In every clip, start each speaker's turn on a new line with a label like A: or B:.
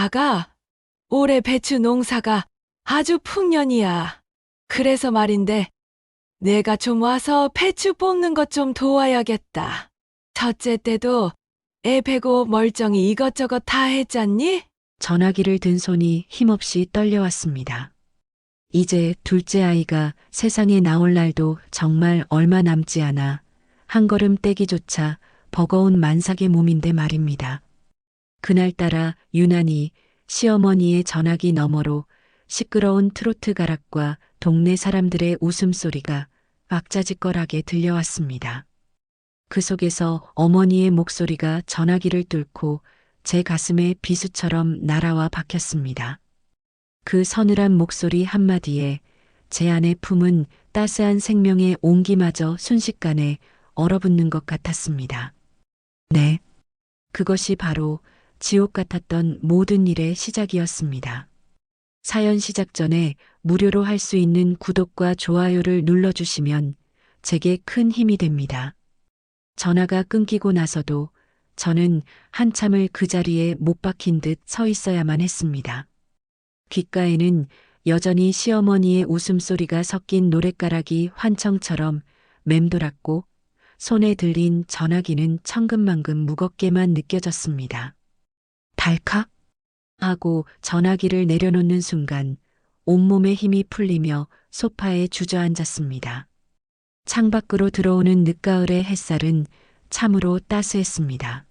A: 아가, 올해 배추 농사가 아주 풍년이야. 그래서 말인데, 내가 좀 와서 배추 뽑는 것 좀 도와야겠다. 첫째 때도 애 베고 멀쩡히 이것저것 다 했잖니?
B: 전화기를 든 손이 힘없이 떨려왔습니다. 이제 둘째 아이가 세상에 나올 날도 정말 얼마 남지 않아 한 걸음 떼기조차 버거운 만삭의 몸인데 말입니다. 그날따라 유난히 시어머니의 전화기 너머로 시끄러운 트로트 가락과 동네 사람들의 웃음소리가 왁자지껄하게 들려왔습니다. 그 속에서 어머니의 목소리가 전화기를 뚫고 제 가슴에 비수처럼 날아와 박혔습니다. 그 서늘한 목소리 한마디에 제 안에 품은 따스한 생명의 온기마저 순식간에 얼어붙는 것 같았습니다. 네. 그것이 바로 지옥 같았던 모든 일의 시작이었습니다. 사연 시작 전에 무료로 할 수 있는 구독과 좋아요를 눌러주시면 제게 큰 힘이 됩니다. 전화가 끊기고 나서도 저는 한참을 그 자리에 못 박힌 듯 서 있어야만 했습니다. 귓가에는 여전히 시어머니의 웃음소리가 섞인 노랫가락이 환청처럼 맴돌았고 손에 들린 전화기는 천근만근 무겁게만 느껴졌습니다. 달칵 하고 전화기를 내려놓는 순간 온몸에 힘이 풀리며 소파에 주저앉았습니다. 창밖으로 들어오는 늦가을의 햇살은 참으로 따스했습니다.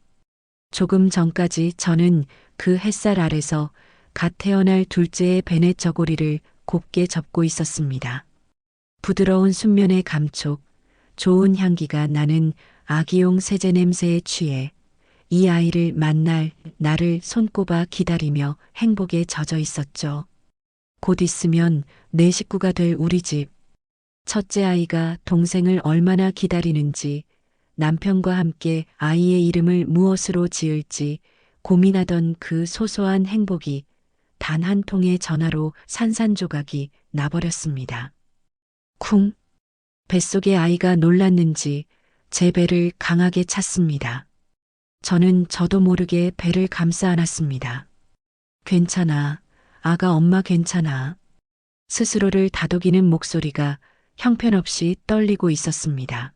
B: 조금 전까지 저는 그 햇살 아래서 갓 태어날 둘째의 베넷 저고리를 곱게 접고 있었습니다. 부드러운 순면의 감촉, 좋은 향기가 나는 아기용 세제 냄새에 취해 이 아이를 만날 나를 손꼽아 기다리며 행복에 젖어 있었죠. 곧 있으면 내 식구가 될 우리 집. 첫째 아이가 동생을 얼마나 기다리는지, 남편과 함께 아이의 이름을 무엇으로 지을지 고민하던 그 소소한 행복이 단 한 통의 전화로 산산조각이 나버렸습니다. 쿵! 뱃속의 아이가 놀랐는지 제 배를 강하게 찼습니다. 저는 저도 모르게 배를 감싸 안았습니다. 괜찮아. 아가 엄마 괜찮아. 스스로를 다독이는 목소리가 형편없이 떨리고 있었습니다.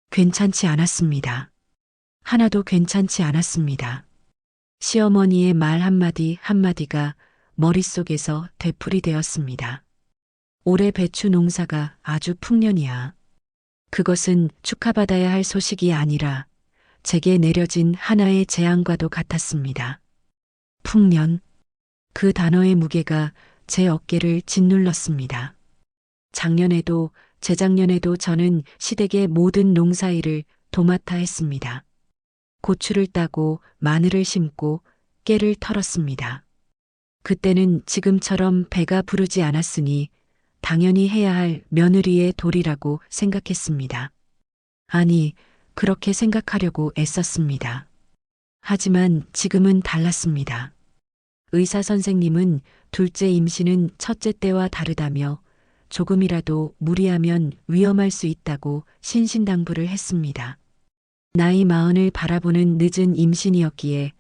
B: 괜찮지 않았습니다. 하나도 괜찮지 않았습니다. 시어머니의 말 한마디 한마디가 머릿속에서 되풀이 되었습니다. 올해 배추 농사가 아주 풍년이야. 그것은 축하받아야 할 소식이 아니라 제게 내려진 하나의 재앙과도 같았습니다. 풍년. 그 단어의 무게가 제 어깨를 짓눌렀습니다. 작년에도 재작년에도 저는 시댁의 모든 농사일을 도맡아 했습니다. 고추를 따고 마늘을 심고 깨를 털었습니다. 그때는 지금처럼 배가 부르지 않았으니 당연히 해야 할 며느리의 도리라고 생각했습니다. 아니, 그렇게 생각하려고 애썼습니다. 하지만 지금은 달랐습니다. 의사 선생님은 둘째 임신은 첫째 때와 다르다며 조금이라도 무리하면 위험할 수 있다고 신신당부를 했습니다. 나이 40을 바라보는 늦은 임신이었기에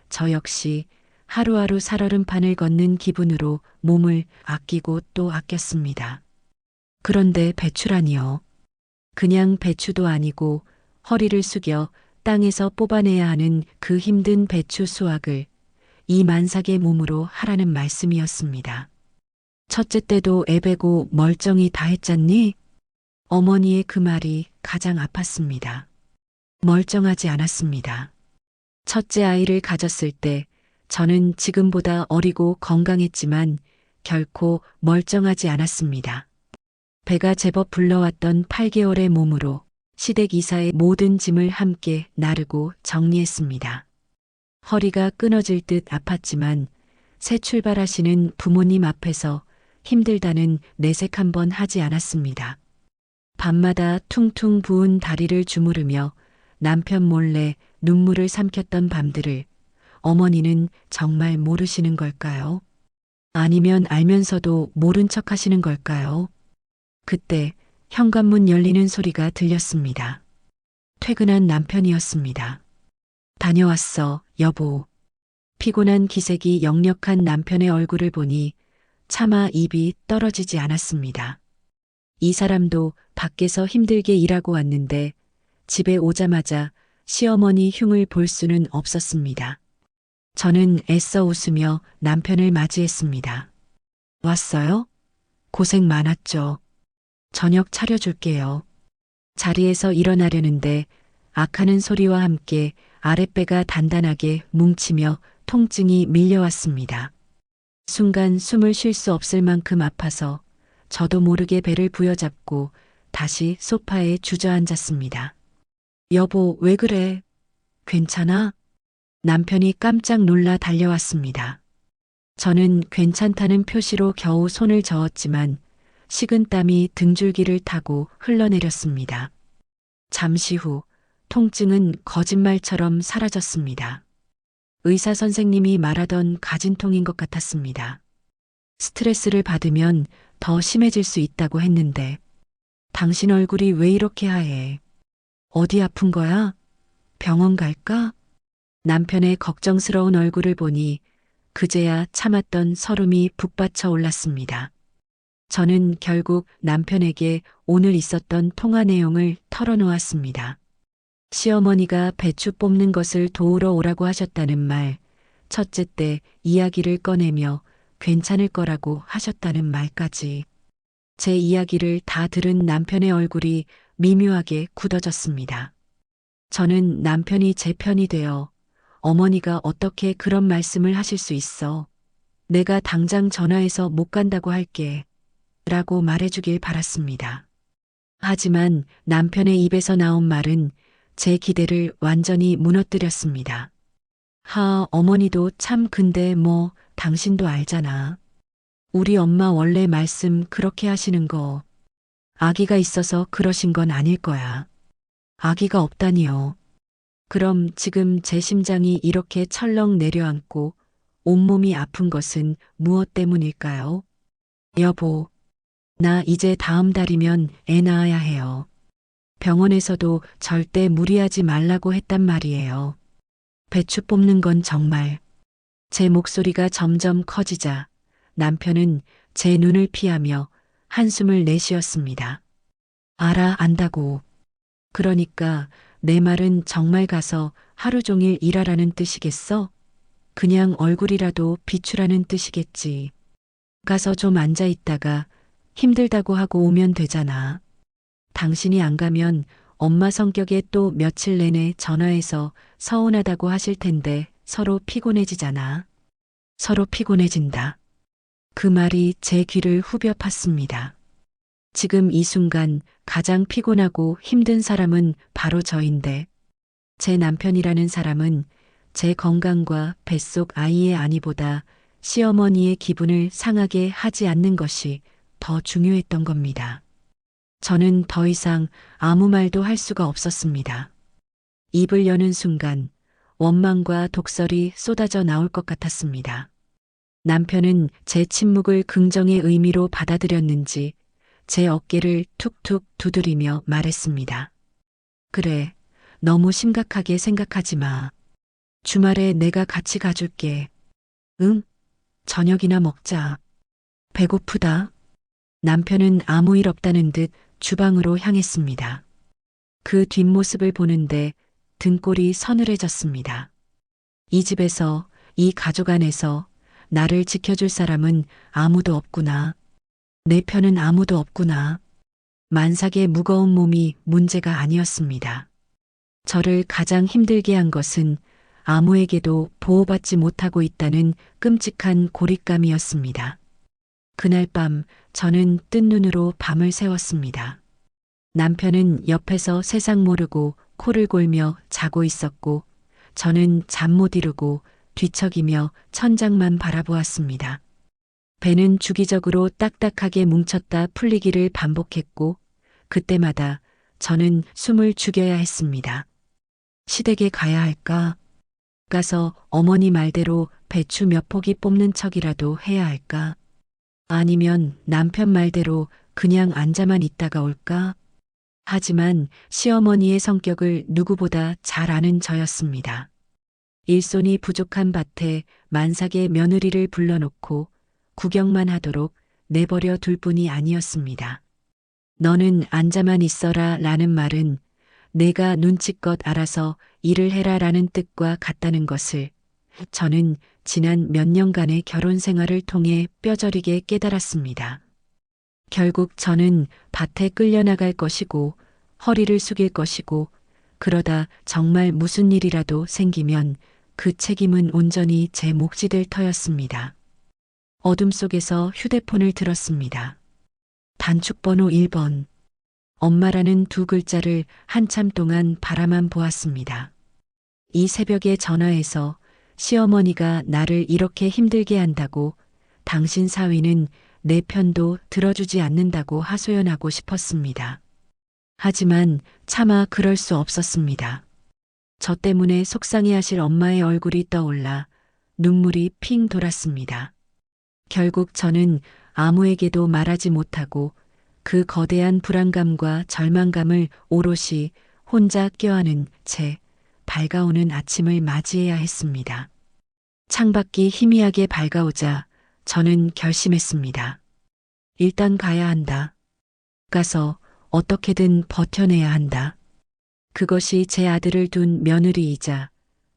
B: 저 역시 하루하루 살얼음판을 걷는 기분으로 몸을 아끼고 또 아꼈습니다. 그런데 배추라니요. 그냥 배추도 아니고 허리를 숙여 땅에서 뽑아내야 하는 그 힘든 배추 수확을 이 만삭의 몸으로 하라는 말씀이었습니다. 첫째 때도 애배고 멀쩡히 다 했잖니? 어머니의 그 말이 가장 아팠습니다. 멀쩡하지 않았습니다. 첫째 아이를 가졌을 때 저는 지금보다 어리고 건강했지만 결코 멀쩡하지 않았습니다. 배가 제법 불러왔던 8개월의 몸으로 시댁 이사의 모든 짐을 함께 나르고 정리했습니다. 허리가 끊어질 듯 아팠지만 새 출발하시는 부모님 앞에서 힘들다는 내색 한번 하지 않았습니다. 밤마다 퉁퉁 부은 다리를 주무르며 남편 몰래 눈물을 삼켰던 밤들을 어머니는 정말 모르시는 걸까요? 아니면 알면서도 모른 척 하시는 걸까요? 그때 현관문 열리는 소리가 들렸습니다. 퇴근한 남편이었습니다. 다녀왔어, 여보. 피곤한 기색이 역력한 남편의 얼굴을 보니 차마 입이 떨어지지 않았습니다. 이 사람도 밖에서 힘들게 일하고 왔는데 집에 오자마자 시어머니 흉을 볼 수는 없었습니다. 저는 애써 웃으며 남편을 맞이했습니다. 왔어요? 고생 많았죠. 저녁 차려줄게요. 자리에서 일어나려는데 악하는 소리와 함께 아랫배가 단단하게 뭉치며 통증이 밀려왔습니다. 순간 숨을 쉴 수 없을 만큼 아파서 저도 모르게 배를 부여잡고 다시 소파에 주저앉았습니다. 여보, 왜 그래? 괜찮아? 남편이 깜짝 놀라 달려왔습니다. 저는 괜찮다는 표시로 겨우 손을 저었지만 식은땀이 등줄기를 타고 흘러내렸습니다. 잠시 후 통증은 거짓말처럼 사라졌습니다. 의사 선생님이 말하던 가진통인 것 같았습니다. 스트레스를 받으면 더 심해질 수 있다고 했는데 당신 얼굴이 왜 이렇게 하얘? 어디 아픈 거야? 병원 갈까? 남편의 걱정스러운 얼굴을 보니 그제야 참았던 설움이 북받쳐 올랐습니다. 저는 결국 남편에게 오늘 있었던 통화 내용을 털어놓았습니다. 시어머니가 배추 뽑는 것을 도우러 오라고 하셨다는 말, 첫째 때 이야기를 꺼내며 괜찮을 거라고 하셨다는 말까지. 제 이야기를 다 들은 남편의 얼굴이 미묘하게 굳어졌습니다. 저는 남편이 제 편이 되어 어머니가 어떻게 그런 말씀을 하실 수 있어. 내가 당장 전화해서 못 간다고 할게. 라고 말해주길 바랐습니다. 하지만 남편의 입에서 나온 말은 제 기대를 완전히 무너뜨렸습니다. 어머니도 참 근데 뭐 당신도 알잖아. 우리 엄마 원래 말씀 그렇게 하시는 거. 아기가 있어서 그러신 건 아닐 거야. 아기가 없다니요. 그럼 지금 제 심장이 이렇게 철렁 내려앉고 온몸이 아픈 것은 무엇 때문일까요? 여보, 나 이제 다음 달이면 애 낳아야 해요. 병원에서도 절대 무리하지 말라고 했단 말이에요. 배추 뽑는 건 정말. 제 목소리가 점점 커지자 남편은 제 눈을 피하며 한숨을 내쉬었습니다. 안다고. 그러니까 내 말은 정말 가서 하루 종일 일하라는 뜻이겠어? 그냥 얼굴이라도 비추라는 뜻이겠지. 가서 좀 앉아 있다가 힘들다고 하고 오면 되잖아. 당신이 안 가면 엄마 성격에 또 며칠 내내 전화해서 서운하다고 하실 텐데 서로 피곤해지잖아. 서로 피곤해진다. 그 말이 제 귀를 후벼 팠습니다. 지금 이 순간 가장 피곤하고 힘든 사람은 바로 저인데 제 남편이라는 사람은 제 건강과 뱃속 아이의 안위보다 시어머니의 기분을 상하게 하지 않는 것이 더 중요했던 겁니다. 저는 더 이상 아무 말도 할 수가 없었습니다. 입을 여는 순간 원망과 독설이 쏟아져 나올 것 같았습니다. 남편은 제 침묵을 긍정의 의미로 받아들였는지 제 어깨를 툭툭 두드리며 말했습니다. 그래, 너무 심각하게 생각하지 마. 주말에 내가 같이 가줄게. 응? 저녁이나 먹자. 배고프다. 남편은 아무 일 없다는 듯 주방으로 향했습니다. 그 뒷모습을 보는데 등골이 서늘해졌습니다. 이 집에서, 이 가족 안에서 나를 지켜줄 사람은 아무도 없구나. 내 편은 아무도 없구나. 만삭의 무거운 몸이 문제가 아니었습니다. 저를 가장 힘들게 한 것은 아무에게도 보호받지 못하고 있다는 끔찍한 고립감이었습니다. 그날 밤 저는 뜬 눈으로 밤을 새웠습니다. 남편은 옆에서 세상 모르고 코를 골며 자고 있었고 저는 잠 못 이루고 뒤척이며 천장만 바라보았습니다. 배는 주기적으로 딱딱하게 뭉쳤다 풀리기를 반복했고 그때마다 저는 숨을 죽여야 했습니다. 시댁에 가야 할까? 가서 어머니 말대로 배추 몇 포기 뽑는 척이라도 해야 할까? 아니면 남편 말대로 그냥 앉아만 있다가 올까? 하지만 시어머니의 성격을 누구보다 잘 아는 저였습니다. 일손이 부족한 밭에 만삭의 며느리를 불러놓고 구경만 하도록 내버려 둘 뿐이 아니었습니다. 너는 앉아만 있어라 라는 말은 내가 눈치껏 알아서 일을 해라 라는 뜻과 같다는 것을 저는 지난 몇 년간의 결혼 생활을 통해 뼈저리게 깨달았습니다. 결국 저는 밭에 끌려나갈 것이고 허리를 숙일 것이고 그러다 정말 무슨 일이라도 생기면 그 책임은 온전히 제 몫이 될 터였습니다. 어둠 속에서 휴대폰을 들었습니다. 단축번호 1번. 엄마라는 두 글자를 한참 동안 바라만 보았습니다. 이 새벽에 전화해서 시어머니가 나를 이렇게 힘들게 한다고 당신 사위는 내 편도 들어주지 않는다고 하소연하고 싶었습니다. 하지만 차마 그럴 수 없었습니다. 저 때문에 속상해하실 엄마의 얼굴이 떠올라 눈물이 핑 돌았습니다. 결국 저는 아무에게도 말하지 못하고 그 거대한 불안감과 절망감을 오롯이 혼자 껴안은 채 밝아오는 아침을 맞이해야 했습니다. 창밖이 희미하게 밝아오자 저는 결심했습니다. 일단 가야 한다. 가서 어떻게든 버텨내야 한다. 그것이 제 아들을 둔 며느리이자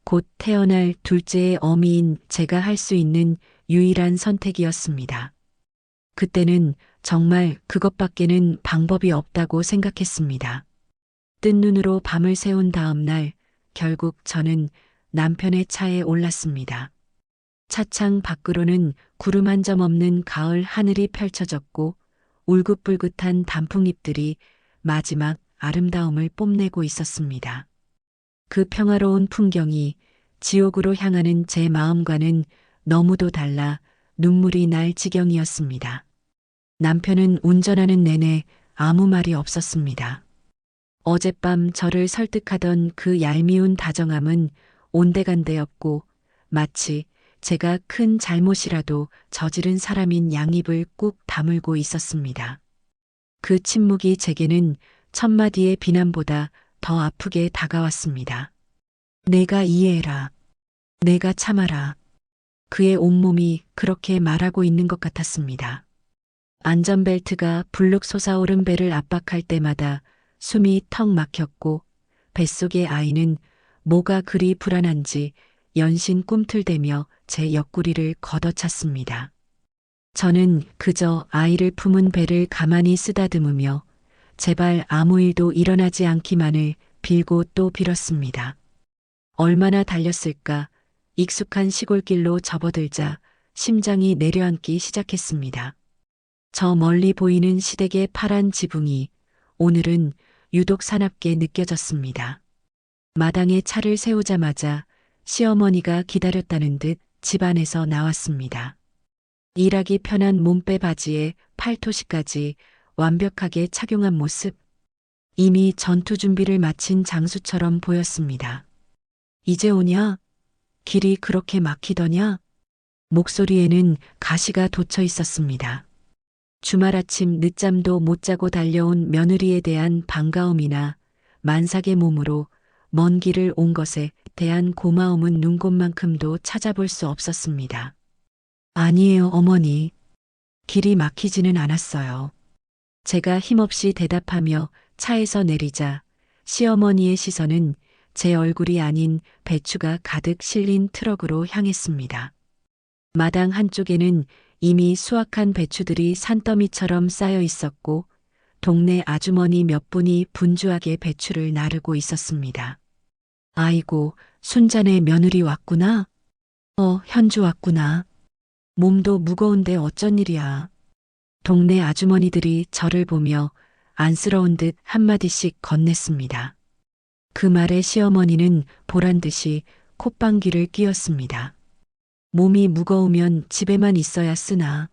B: 곧 태어날 둘째의 어미인 제가 할 수 있는 유일한 선택이었습니다. 그때는 정말 그것밖에는 방법이 없다고 생각했습니다. 뜬 눈으로 밤을 새운 다음 날 결국 저는 남편의 차에 올랐습니다. 차창 밖으로는 구름 한 점 없는 가을 하늘이 펼쳐졌고 울긋불긋한 단풍잎들이 마지막 아름다움을 뽐내고 있었습니다. 그 평화로운 풍경이 지옥으로 향하는 제 마음과는 너무도 달라 눈물이 날 지경이었습니다. 남편은 운전하는 내내 아무 말이 없었습니다. 어젯밤 저를 설득하던 그 얄미운 다정함은 온데간데였고 마치 제가 큰 잘못이라도 저지른 사람인 양입을 꾹 다물고 있었습니다. 그 침묵이 제게는 천마디의 비난보다 더 아프게 다가왔습니다. 내가 이해해라. 내가 참아라. 그의 온몸이 그렇게 말하고 있는 것 같았습니다. 안전벨트가 불룩 솟아오른 배를 압박할 때마다 숨이 턱 막혔고 뱃속의 아이는 뭐가 그리 불안한지 연신 꿈틀대며 제 옆구리를 걷어찼습니다. 저는 그저 아이를 품은 배를 가만히 쓰다듬으며 제발 아무 일도 일어나지 않기만을 빌고 또 빌었습니다. 얼마나 달렸을까 익숙한 시골길로 접어들자 심장이 내려앉기 시작했습니다. 저 멀리 보이는 시댁의 파란 지붕이 오늘은 유독 사납게 느껴졌습니다. 마당에 차를 세우자마자 시어머니가 기다렸다는 듯 집안에서 나왔습니다. 일하기 편한 몸빼 바지에 팔토시까지 완벽하게 착용한 모습. 이미 전투 준비를 마친 장수처럼 보였습니다. 이제 오냐? 길이 그렇게 막히더냐? 목소리에는 가시가 돋쳐 있었습니다. 주말 아침 늦잠도 못 자고 달려온 며느리에 대한 반가움이나 만삭의 몸으로 먼 길을 온 것에 대한 고마움은 눈곱만큼도 찾아볼 수 없었습니다. 아니에요, 어머니. 길이 막히지는 않았어요. 제가 힘없이 대답하며 차에서 내리자 시어머니의 시선은 제 얼굴이 아닌 배추가 가득 실린 트럭으로 향했습니다. 마당 한쪽에는 이미 수확한 배추들이 산더미처럼 쌓여 있었고 동네 아주머니 몇 분이 분주하게 배추를 나르고 있었습니다. 아이고, 순자네 며느리 왔구나. 현주 왔구나. 몸도 무거운데 어쩐 일이야. 동네 아주머니들이 저를 보며 안쓰러운 듯 한마디씩 건넸습니다. 그 말에 시어머니는 보란 듯이 콧방귀를 뀌었습니다. 몸이 무거우면 집에만 있어야 쓰나.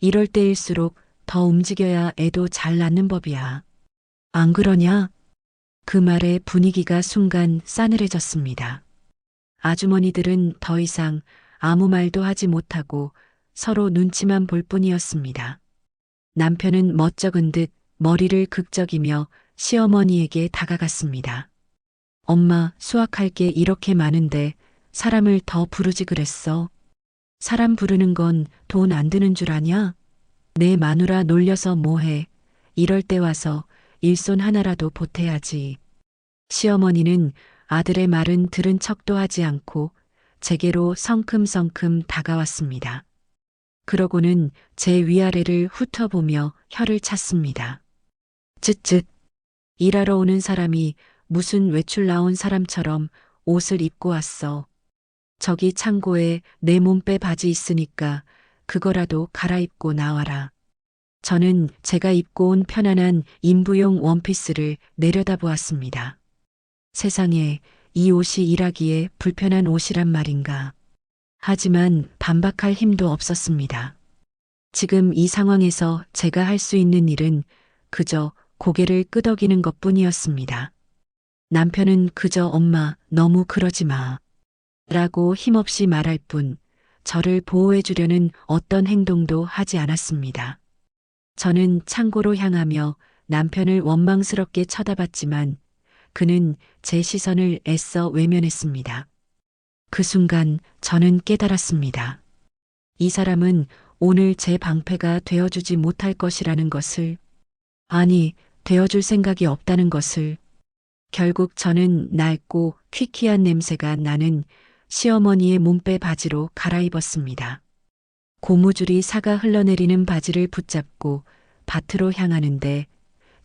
B: 이럴 때일수록 더 움직여야 애도 잘 낳는 법이야. 안 그러냐? 그 말에 분위기가 순간 싸늘해졌습니다. 아주머니들은 더 이상 아무 말도 하지 못하고 서로 눈치만 볼 뿐이었습니다. 남편은 멋쩍은 듯 머리를 극적이며 시어머니에게 다가갔습니다. 엄마, 수확할 게 이렇게 많은데 사람을 더 부르지 그랬어. 사람 부르는 건 돈 안 드는 줄 아냐? 내 마누라 놀려서 뭐해. 이럴 때 와서 일손 하나라도 보태야지. 시어머니는 아들의 말은 들은 척도 하지 않고 제게로 성큼성큼 다가왔습니다. 그러고는 제 위아래를 훑어보며 혀를 찼습니다. 쯧쯧. 일하러 오는 사람이 무슨 외출 나온 사람처럼 옷을 입고 왔어. 저기 창고에 내 몸빼 바지 있으니까 그거라도 갈아입고 나와라. 저는 제가 입고 온 편안한 인부용 원피스를 내려다보았습니다. 세상에 이 옷이 일하기에 불편한 옷이란 말인가. 하지만 반박할 힘도 없었습니다. 지금 이 상황에서 제가 할 수 있는 일은 그저 고개를 끄덕이는 것뿐이었습니다. 남편은 그저 엄마 너무 그러지 마. 라고 힘없이 말할 뿐 저를 보호해 주려는 어떤 행동도 하지 않았습니다. 저는 창고로 향하며 남편을 원망스럽게 쳐다봤지만 그는 제 시선을 애써 외면했습니다. 그 순간 저는 깨달았습니다. 이 사람은 오늘 제 방패가 되어주지 못할 것이라는 것을, 아니, 되어줄 생각이 없다는 것을. 결국 저는 낡고 퀴퀴한 냄새가 나는 시어머니의 몸빼 바지로 갈아입었습니다. 고무줄이 사가 흘러내리는 바지를 붙잡고 밭으로 향하는데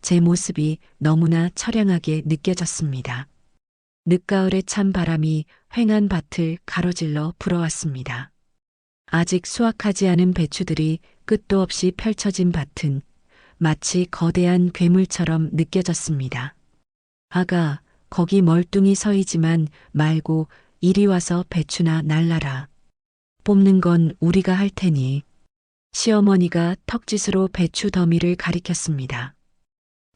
B: 제 모습이 너무나 처량하게 느껴졌습니다. 늦가을에 찬 바람이 휑한 밭을 가로질러 불어왔습니다. 아직 수확하지 않은 배추들이 끝도 없이 펼쳐진 밭은 마치 거대한 괴물처럼 느껴졌습니다. 아가, 거기 멀뚱히 서이지만 말고 이리 와서 배추나 날라라. 뽑는 건 우리가 할 테니. 시어머니가 턱짓으로 배추 더미를 가리켰습니다.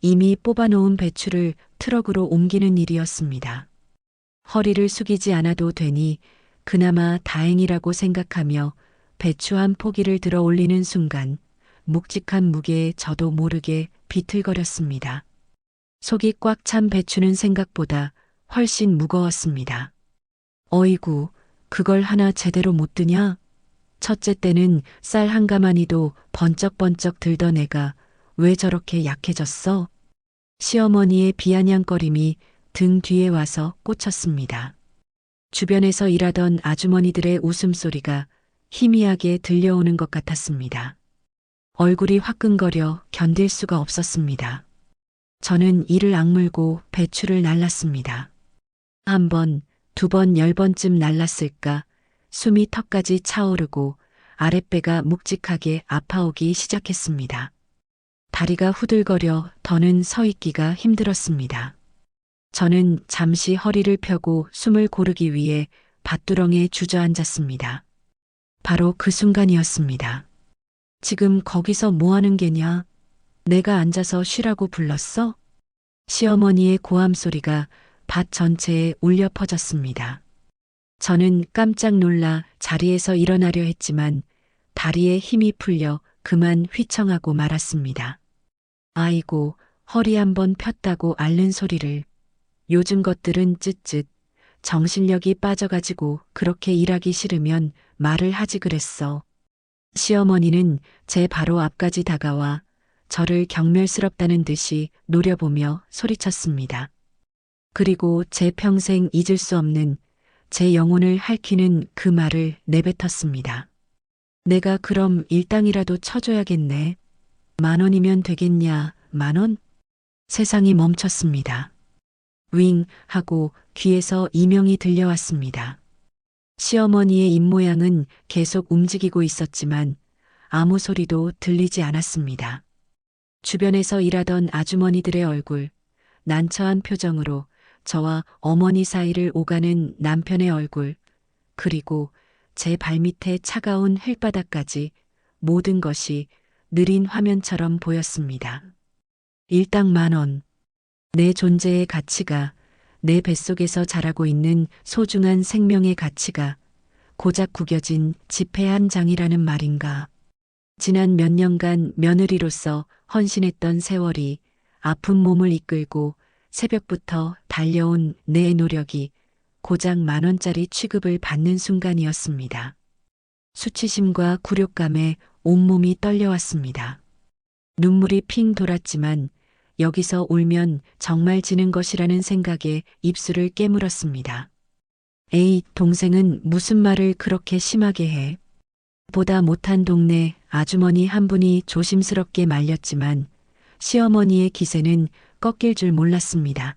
B: 이미 뽑아놓은 배추를 트럭으로 옮기는 일이었습니다. 허리를 숙이지 않아도 되니 그나마 다행이라고 생각하며 배추 한 포기를 들어 올리는 순간 묵직한 무게에 저도 모르게 비틀거렸습니다. 속이 꽉 찬 배추는 생각보다 훨씬 무거웠습니다. 어이구, 그걸 하나 제대로 못 드냐? 첫째 때는 쌀 한 가마니도 번쩍번쩍 들던 애가 왜 저렇게 약해졌어? 시어머니의 비아냥거림이 등 뒤에 와서 꽂혔습니다. 주변에서 일하던 아주머니들의 웃음소리가 희미하게 들려오는 것 같았습니다. 얼굴이 화끈거려 견딜 수가 없었습니다. 저는 이를 악물고 배추를 날랐습니다. 한 번, 두 번, 10번쯤 날랐을까 숨이 턱까지 차오르고 아랫배가 묵직하게 아파오기 시작했습니다. 다리가 후들거려 더는 서 있기가 힘들었습니다. 저는 잠시 허리를 펴고 숨을 고르기 위해 밭두렁에 주저앉았습니다. 바로 그 순간이었습니다. 지금 거기서 뭐 하는 게냐? 내가 앉아서 쉬라고 불렀어? 시어머니의 고함 소리가 밭 전체에 울려 퍼졌습니다. 저는 깜짝 놀라 자리에서 일어나려 했지만 다리에 힘이 풀려 그만 휘청하고 말았습니다. 아이고, 허리 한번 폈다고 앓는 소리를. 요즘 것들은 쯧쯧. 정신력이 빠져가지고 그렇게 일하기 싫으면 말을 하지 그랬어. 시어머니는 제 바로 앞까지 다가와 저를 경멸스럽다는 듯이 노려보며 소리쳤습니다. 그리고 제 평생 잊을 수 없는 제 영혼을 핥히는 그 말을 내뱉었습니다. 내가 그럼 일당이라도 쳐줘야겠네. 10,000원이면 되겠냐, 10,000원? 세상이 멈췄습니다. 윙 하고 귀에서 이명이 들려왔습니다. 시어머니의 입모양은 계속 움직이고 있었지만 아무 소리도 들리지 않았습니다. 주변에서 일하던 아주머니들의 얼굴, 난처한 표정으로 저와 어머니 사이를 오가는 남편의 얼굴, 그리고 제 발밑에 차가운 흙바닥까지 모든 것이 느린 화면처럼 보였습니다. 일당 10,000원. 내 존재의 가치가, 내 뱃속에서 자라고 있는 소중한 생명의 가치가 고작 구겨진 지폐 한 장이라는 말인가. 지난 몇 년간 며느리로서 헌신했던 세월이 아픈 몸을 이끌고 새벽부터 달려온 내 노력이 고작 10,000원짜리 취급을 받는 순간이었습니다. 수치심과 굴욕감에 온몸이 떨려왔습니다. 눈물이 핑 돌았지만 여기서 울면 정말 지는 것이라는 생각에 입술을 깨물었습니다. 에이, 동생은 무슨 말을 그렇게 심하게 해. 보다 못한 동네 아주머니 한 분이 조심스럽게 말렸지만 시어머니의 기세는 꺾일 줄 몰랐습니다.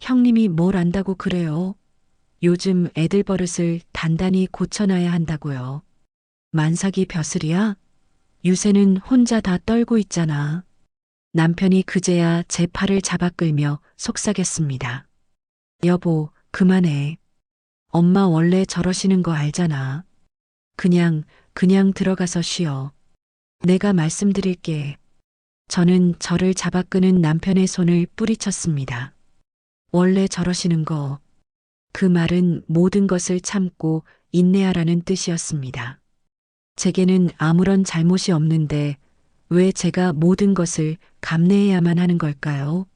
B: 형님이 뭘 안다고 그래요? 요즘 애들 버릇을 단단히 고쳐놔야 한다고요. 만삭이 벼슬이야? 유세는 혼자 다 떨고 있잖아. 남편이 그제야 제 팔을 잡아 끌며 속삭였습니다. 여보, 그만해. 엄마 원래 저러시는 거 알잖아. 그냥 들어가서 쉬어. 내가 말씀드릴게. 저는 저를 잡아 끄는 남편의 손을 뿌리쳤습니다. 원래 저러시는 거. 그 말은 모든 것을 참고 인내하라는 뜻이었습니다. 제게는 아무런 잘못이 없는데 왜 제가 모든 것을 감내해야만 하는 걸까요?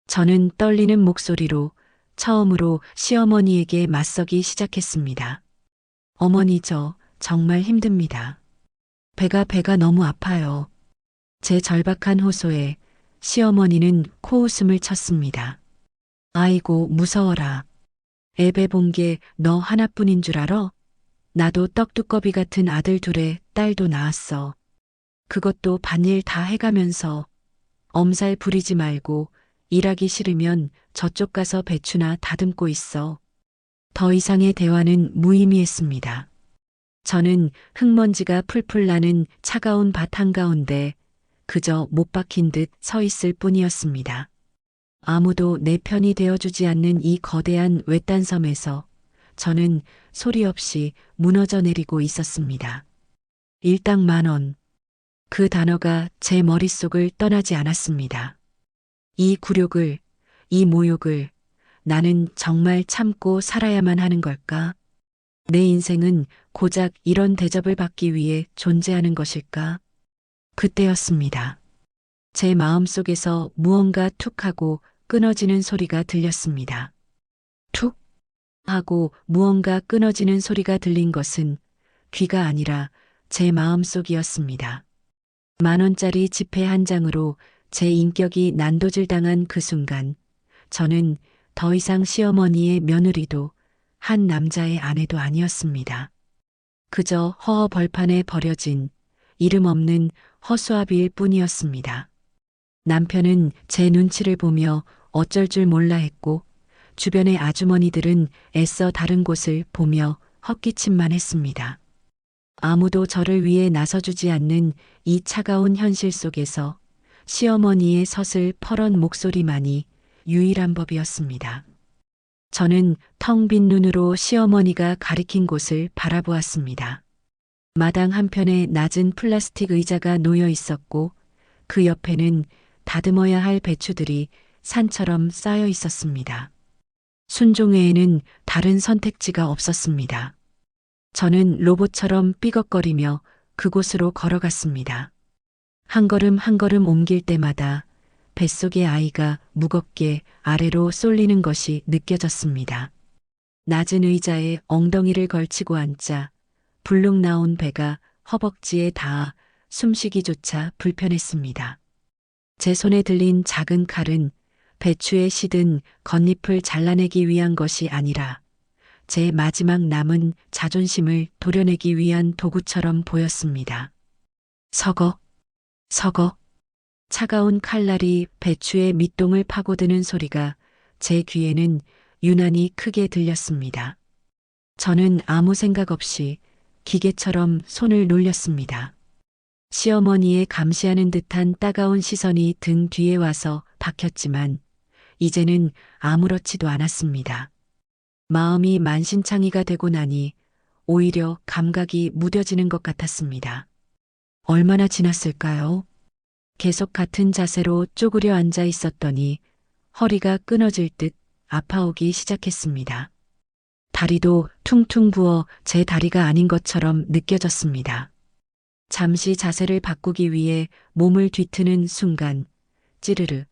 B: 저는 떨리는 목소리로 처음으로 시어머니에게 맞서기 시작했습니다. 어머니, 저 정말 힘듭니다. 배가 너무 아파요. 제 절박한 호소에 시어머니는 코웃음을 쳤습니다. 아이고, 무서워라. 애배 본 게 너 하나뿐인 줄 알아? 나도 떡두꺼비 같은 아들 둘에 딸도 낳았어. 그것도 밭일 다 해가면서 엄살 부리지 말고 일하기 싫으면 저쪽 가서 배추나 다듬고 있어. 더 이상의 대화는 무의미했습니다. 저는 흙먼지가 풀풀 나는 차가운 밭 한가운데 그저 못 박힌 듯 서 있을 뿐이었습니다. 아무도 내 편이 되어주지 않는 이 거대한 외딴 섬에서 저는 소리 없이 무너져 내리고 있었습니다. 일당 10,000원. 그 단어가 제 머릿속을 떠나지 않았습니다. 이 굴욕을, 이 모욕을 나는 정말 참고 살아야만 하는 걸까? 내 인생은 고작 이런 대접을 받기 위해 존재하는 것일까? 그때였습니다. 제 마음속에서 무언가 툭 하고 끊어지는 소리가 들렸습니다. 툭 하고 무언가 끊어지는 소리가 들린 것은 귀가 아니라 제 마음속이었습니다. 10,000원짜리 지폐 한 장으로 제 인격이 난도질당한 그 순간 저는 더 이상 시어머니의 며느리도 한 남자의 아내도 아니었습니다. 그저 허허 벌판에 버려진 이름 없는 허수아비일 뿐이었습니다. 남편은 제 눈치를 보며 어쩔 줄 몰라 했고 주변의 아주머니들은 애써 다른 곳을 보며 헛기침만 했습니다. 아무도 저를 위해 나서주지 않는 이 차가운 현실 속에서 시어머니의 서슬퍼런 목소리만이 유일한 법이었습니다. 저는 텅 빈 눈으로 시어머니가 가리킨 곳을 바라보았습니다. 마당 한편에 낮은 플라스틱 의자가 놓여 있었고 그 옆에는 다듬어야 할 배추들이 산처럼 쌓여 있었습니다. 순종회에는 다른 선택지가 없었습니다. 저는 로봇처럼 삐걱거리며 그곳으로 걸어갔습니다. 한 걸음 한 걸음 옮길 때마다 뱃속의 아이가 무겁게 아래로 쏠리는 것이 느껴졌습니다. 낮은 의자에 엉덩이를 걸치고 앉자 불룩 나온 배가 허벅지에 닿아 숨쉬기조차 불편했습니다. 제 손에 들린 작은 칼은 배추에 시든 겉잎을 잘라내기 위한 것이 아니라 제 마지막 남은 자존심을 도려내기 위한 도구처럼 보였습니다. 서걱, 서걱. 차가운 칼날이 배추의 밑동을 파고드는 소리가 제 귀에는 유난히 크게 들렸습니다. 저는 아무 생각 없이 기계처럼 손을 놀렸습니다. 시어머니의 감시하는 듯한 따가운 시선이 등 뒤에 와서 박혔지만 이제는 아무렇지도 않았습니다. 마음이 만신창이가 되고 나니 오히려 감각이 무뎌지는 것 같았습니다. 얼마나 지났을까요? 계속 같은 자세로 쪼그려 앉아 있었더니 허리가 끊어질 듯 아파오기 시작했습니다. 다리도 퉁퉁 부어 제 다리가 아닌 것처럼 느껴졌습니다. 잠시 자세를 바꾸기 위해 몸을 뒤트는 순간 찌르르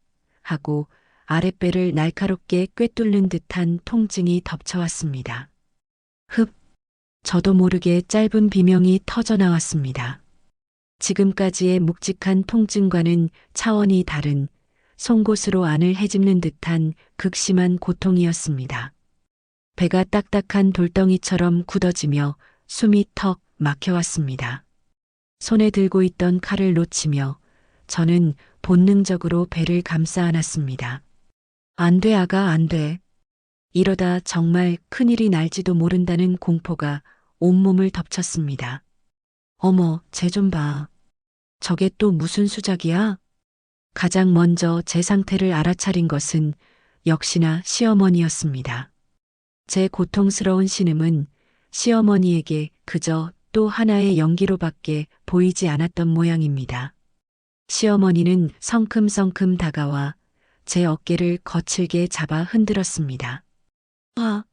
B: 하고 아랫배를 날카롭게 꿰뚫는 듯한 통증이 덮쳐왔습니다. 흡, 저도 모르게 짧은 비명이 터져 나왔습니다. 지금까지의 묵직한 통증과는 차원이 다른 송곳으로 안을 헤집는 듯한 극심한 고통이었습니다. 배가 딱딱한 돌덩이처럼 굳어지며 숨이 턱 막혀왔습니다. 손에 들고 있던 칼을 놓치며 저는 본능적으로 배를 감싸 안았습니다. 안 돼, 아가, 안 돼. 이러다 정말 큰일이 날지도 모른다는 공포가 온몸을 덮쳤습니다. 어머, 쟤 좀 봐. 저게 또 무슨 수작이야? 가장 먼저 제 상태를 알아차린 것은 역시나 시어머니였습니다. 제 고통스러운 신음은 시어머니에게 그저 또 하나의 연기로밖에 보이지 않았던 모양입니다. 시어머니는 성큼성큼 다가와 제 어깨를 거칠게 잡아 흔들었습니다. 아,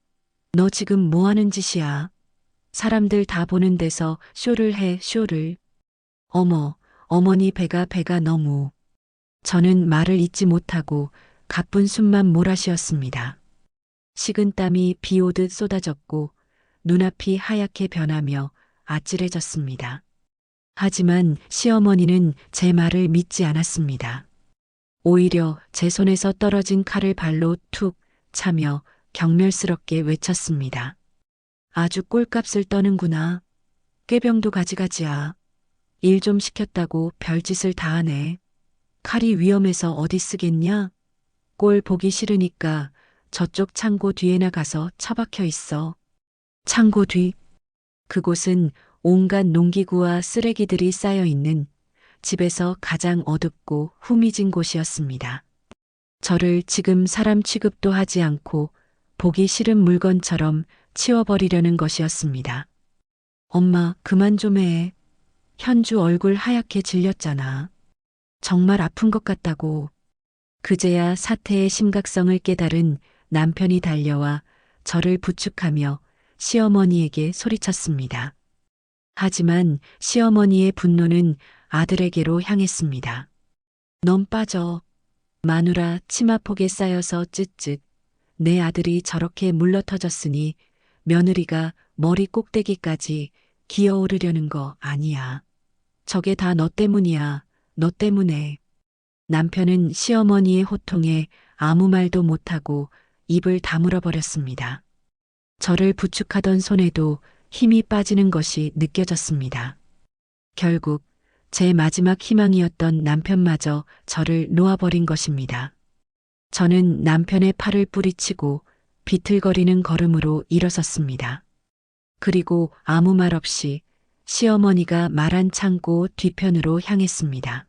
B: 너 지금 뭐 하는 짓이야? 사람들 다 보는 데서 쇼를 해, 쇼를. 어머, 어머니 배가 너무. 저는 말을 잇지 못하고 가쁜 숨만 몰아쉬었습니다. 식은땀이 비 오듯 쏟아졌고 눈앞이 하얗게 변하며 아찔해졌습니다. 하지만 시어머니는 제 말을 믿지 않았습니다. 오히려 제 손에서 떨어진 칼을 발로 툭 차며 경멸스럽게 외쳤습니다. 아주 꼴값을 떠는구나. 꾀병도 가지가지야. 일 좀 시켰다고 별짓을 다 하네. 칼이 위험해서 어디 쓰겠냐? 꼴 보기 싫으니까 저쪽 창고 뒤에나 가서 처박혀 있어. 창고 뒤? 그곳은 온갖 농기구와 쓰레기들이 쌓여 있는 집에서 가장 어둡고 후미진 곳이었습니다. 저를 지금 사람 취급도 하지 않고 보기 싫은 물건처럼 치워버리려는 것이었습니다. 엄마, 그만 좀 해. 현주 얼굴 하얗게 질렸잖아. 정말 아픈 것 같다고. 그제야 사태의 심각성을 깨달은 남편이 달려와 저를 부축하며 시어머니에게 소리쳤습니다. 하지만 시어머니의 분노는 아들에게로 향했습니다. 넌 빠져. 마누라 치마폭에 쌓여서 쯧쯧. 내 아들이 저렇게 물러터졌으니 며느리가 머리 꼭대기까지 기어오르려는 거 아니야. 저게 다 너 때문이야. 너 때문에. 남편은 시어머니의 호통에 아무 말도 못하고 입을 다물어 버렸습니다. 저를 부축하던 손에도 힘이 빠지는 것이 느껴졌습니다. 결국 제 마지막 희망이었던 남편마저 저를 놓아버린 것입니다. 저는 남편의 팔을 뿌리치고 비틀거리는 걸음으로 일어섰습니다. 그리고 아무 말 없이 시어머니가 말한 창고 뒤편으로 향했습니다.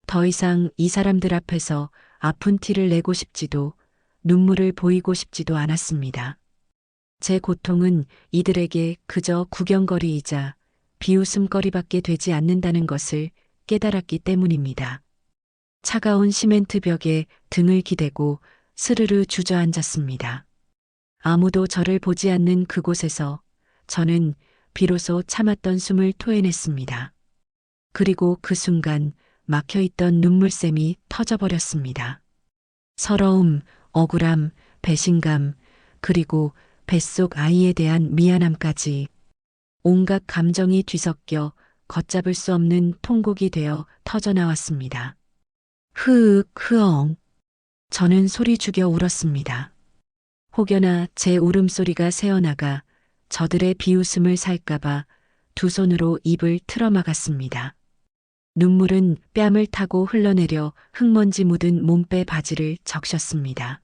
B: 더 이상 이 사람들 앞에서 아픈 티를 내고 싶지도 눈물을 보이고 싶지도 않았습니다. 제 고통은 이들에게 그저 구경거리이자 비웃음거리밖에 되지 않는다는 것을 깨달았기 때문입니다. 차가운 시멘트 벽에 등을 기대고 스르르 주저앉았습니다. 아무도 저를 보지 않는 그곳에서 저는 비로소 참았던 숨을 토해냈습니다. 그리고 그 순간 막혀있던 눈물샘이 터져버렸습니다. 서러움, 억울함, 배신감, 그리고 뱃속 아이에 대한 미안함까지 온갖 감정이 뒤섞여 걷잡을 수 없는 통곡이 되어 터져나왔습니다. 흐윽, 흐엉. 저는 소리 죽여 울었습니다. 혹여나 제 울음소리가 새어나가 저들의 비웃음을 살까봐 두 손으로 입을 틀어막았습니다. 눈물은 뺨을 타고 흘러내려 흙먼지 묻은 몸빼 바지를 적셨습니다.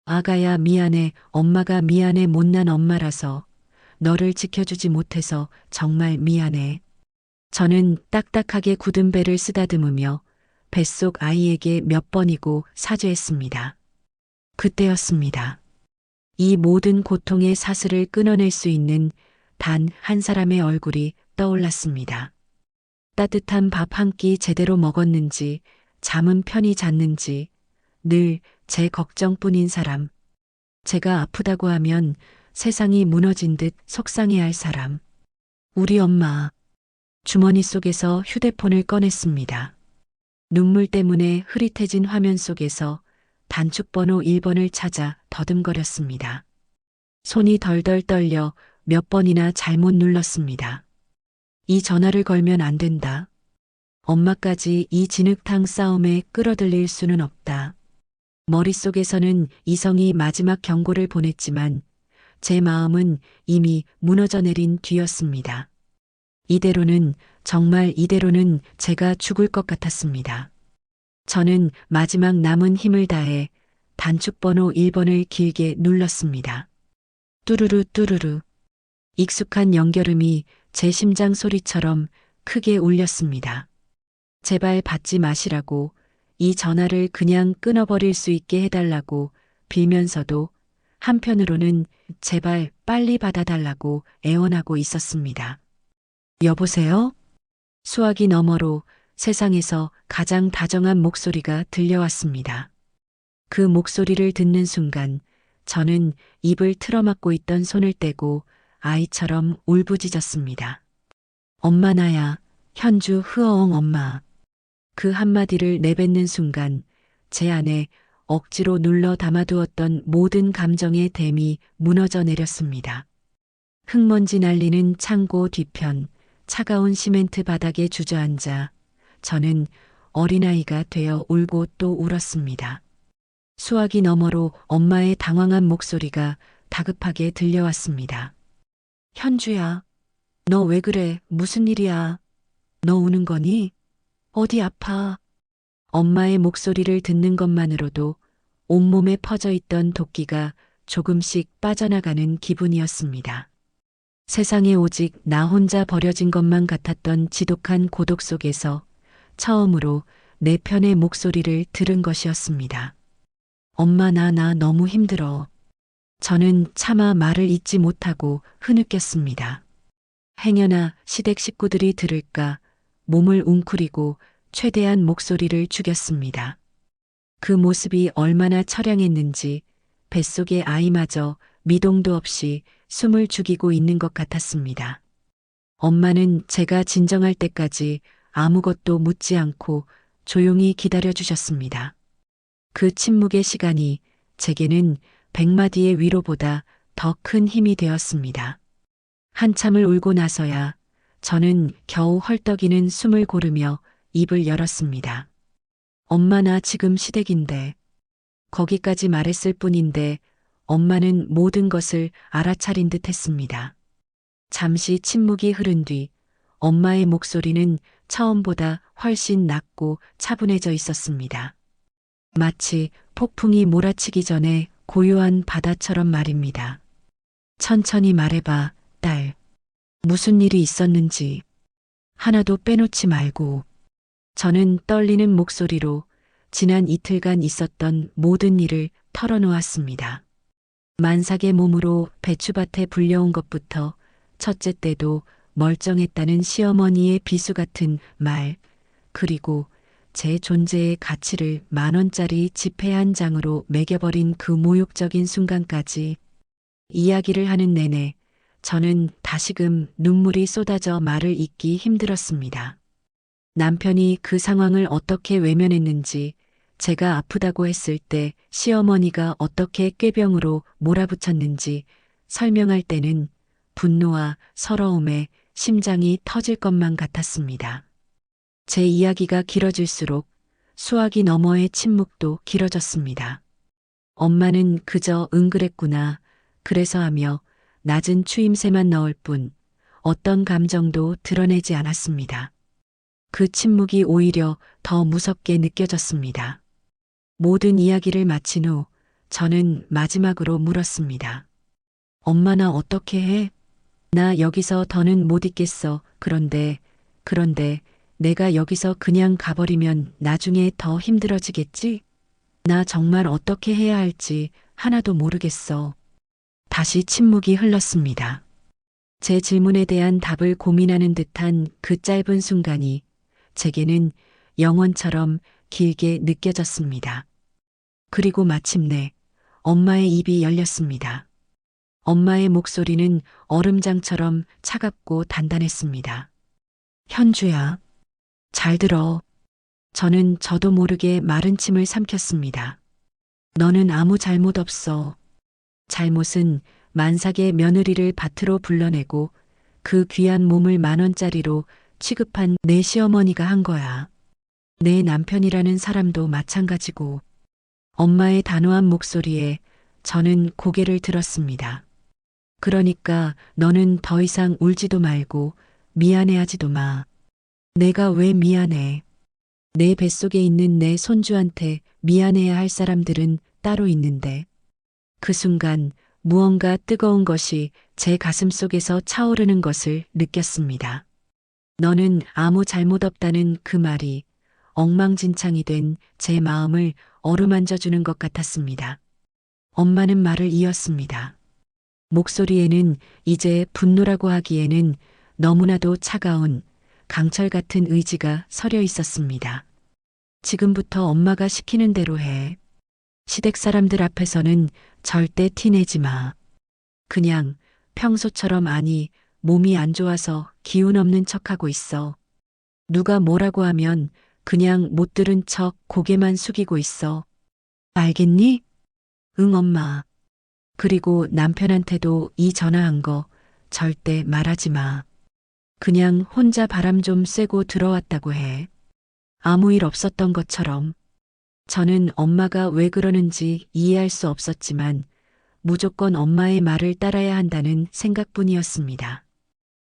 B: 아가야 미안해, 엄마가 미안해, 못난 엄마라서 너를 지켜주지 못해서 정말 미안해. 저는 딱딱하게 굳은 배를 쓰다듬으며 뱃속 아이에게 몇 번이고 사죄했습니다. 그때였습니다. 이 모든 고통의 사슬을 끊어낼 수 있는 단 한 사람의 얼굴이 떠올랐습니다. 따뜻한 밥 한 끼 제대로 먹었는지, 잠은 편히 잤는지, 늘 제 걱정뿐인 사람. 제가 아프다고 하면 세상이 무너진 듯 속상해할 사람. 우리 엄마. 주머니 속에서 휴대폰을 꺼냈습니다. 눈물 때문에 흐릿해진 화면 속에서 단축번호 1번을 찾아 더듬거렸습니다. 손이 덜덜 떨려 몇 번이나 잘못 눌렀습니다. 이 전화를 걸면 안 된다. 엄마까지 이 진흙탕 싸움에 끌어들일 수는 없다. 머릿속에서는 이성이 마지막 경고를 보냈지만 제 마음은 이미 무너져 내린 뒤였습니다. 정말 이대로는 제가 죽을 것 같았습니다. 저는 마지막 남은 힘을 다해 단축번호 1번을 길게 눌렀습니다. 뚜루루 뚜루루. 익숙한 연결음이 제 심장 소리처럼 크게 울렸습니다. 제발 받지 마시라고, 이 전화를 그냥 끊어버릴 수 있게 해달라고 빌면서도 한편으로는 제발 빨리 받아달라고 애원하고 있었습니다. 여보세요? 수화기 너머로 세상에서 가장 다정한 목소리가 들려왔습니다. 그 목소리를 듣는 순간 저는 입을 틀어막고 있던 손을 떼고 아이처럼 울부짖었습니다. 엄마 나야, 현주 흐어엉 엄마. 그 한마디를 내뱉는 순간 제 안에 억지로 눌러 담아두었던 모든 감정의 댐이 무너져 내렸습니다. 흙먼지 날리는 창고 뒤편, 차가운 시멘트 바닥에 주저앉아 저는 어린아이가 되어 울고 또 울었습니다. 수화기 너머로 엄마의 당황한 목소리가 다급하게 들려왔습니다. 현주야, 너 왜 그래? 무슨 일이야? 너 우는 거니? 어디 아파? 엄마의 목소리를 듣는 것만으로도 온몸에 퍼져 있던 도끼가 조금씩 빠져나가는 기분이었습니다. 세상에 오직 나 혼자 버려진 것만 같았던 지독한 고독 속에서 처음으로 내 편의 목소리를 들은 것이었습니다. 엄마 나 너무 힘들어. 저는 차마 말을 잇지 못하고 흐느꼈습니다. 행여나 시댁 식구들이 들을까 몸을 웅크리고 최대한 목소리를 죽였습니다. 그 모습이 얼마나 처량했는지 뱃속의 아이마저 미동도 없이 숨을 죽이고 있는 것 같았습니다. 엄마는 제가 진정할 때까지 아무것도 묻지 않고 조용히 기다려 주셨습니다. 그 침묵의 시간이 제게는 100마디의 위로보다 더 큰 힘이 되었습니다. 한참을 울고 나서야 저는 겨우 헐떡이는 숨을 고르며 입을 열었습니다. 엄마 나 지금 시댁인데. 거기까지 말했을 뿐인데 엄마는 모든 것을 알아차린 듯 했습니다. 잠시 침묵이 흐른 뒤 엄마의 목소리는 처음보다 훨씬 낮고 차분해져 있었습니다. 마치 폭풍이 몰아치기 전에 고요한 바다처럼 말입니다. 천천히 말해봐, 딸. 무슨 일이 있었는지. 하나도 빼놓지 말고. 저는 떨리는 목소리로 지난 이틀간 있었던 모든 일을 털어놓았습니다. 만삭의 몸으로 배추밭에 불려온 것부터 첫째 때도 멀쩡했다는 시어머니의 비수 같은 말, 그리고 제 존재의 가치를 10,000원짜리 지폐 한 장으로 매겨버린 그 모욕적인 순간까지 이야기를 하는 내내 저는 다시금 눈물이 쏟아져 말을 잇기 힘들었습니다. 남편이 그 상황을 어떻게 외면했는지, 제가 아프다고 했을 때 시어머니가 어떻게 꾀병으로 몰아붙였는지 설명할 때는 분노와 서러움에 심장이 터질 것만 같았습니다. 제 이야기가 길어질수록 수화기 너머의 침묵도 길어졌습니다. 엄마는 그저 그랬구나, 그래서 하며 낮은 추임새만 넣을 뿐 어떤 감정도 드러내지 않았습니다. 그 침묵이 오히려 더 무섭게 느껴졌습니다. 모든 이야기를 마친 후 저는 마지막으로 물었습니다. 엄마 나 어떻게 해? 나 여기서 더는 못 있겠어. 그런데 내가 여기서 그냥 가버리면 나중에 더 힘들어지겠지? 나 정말 어떻게 해야 할지 하나도 모르겠어. 다시 침묵이 흘렀습니다. 제 질문에 대한 답을 고민하는 듯한 그 짧은 순간이 제게는 영원처럼 길게 느껴졌습니다. 그리고 마침내 엄마의 입이 열렸습니다. 엄마의 목소리는 얼음장처럼 차갑고 단단했습니다. 현주야, 잘 들어. 저는 저도 모르게 마른 침을 삼켰습니다. 너는 아무 잘못 없어. 잘못은 만삭의 며느리를 밭으로 불러내고 그 귀한 몸을 10,000원짜리로 취급한 내 시어머니가 한 거야. 내 남편이라는 사람도 마찬가지고. 엄마의 단호한 목소리에 저는 고개를 들었습니다. 그러니까 너는 더 이상 울지도 말고 미안해하지도 마. 내가 왜 미안해? 내 뱃속에 있는 내 손주한테 미안해야 할 사람들은 따로 있는데. 그 순간 무언가 뜨거운 것이 제 가슴 속에서 차오르는 것을 느꼈습니다. 너는 아무 잘못 없다는 그 말이 엉망진창이 된 제 마음을 어루만져 주는 것 같았습니다. 엄마는 말을 이었습니다. 목소리에는 이제 분노라고 하기에는 너무나도 차가운 강철 같은 의지가 서려 있었습니다. 지금부터 엄마가 시키는 대로 해. 시댁 사람들 앞에서는 절대 티내지 마. 그냥 평소처럼 아니, 몸이 안 좋아서 기운 없는 척하고 있어. 누가 뭐라고 하면 그냥 못 들은 척 고개만 숙이고 있어. 알겠니? 응, 엄마. 그리고 남편한테도 이 전화한 거 절대 말하지 마. 그냥 혼자 바람 좀 쐬고 들어왔다고 해. 아무 일 없었던 것처럼. 저는 엄마가 왜 그러는지 이해할 수 없었지만 무조건 엄마의 말을 따라야 한다는 생각뿐이었습니다.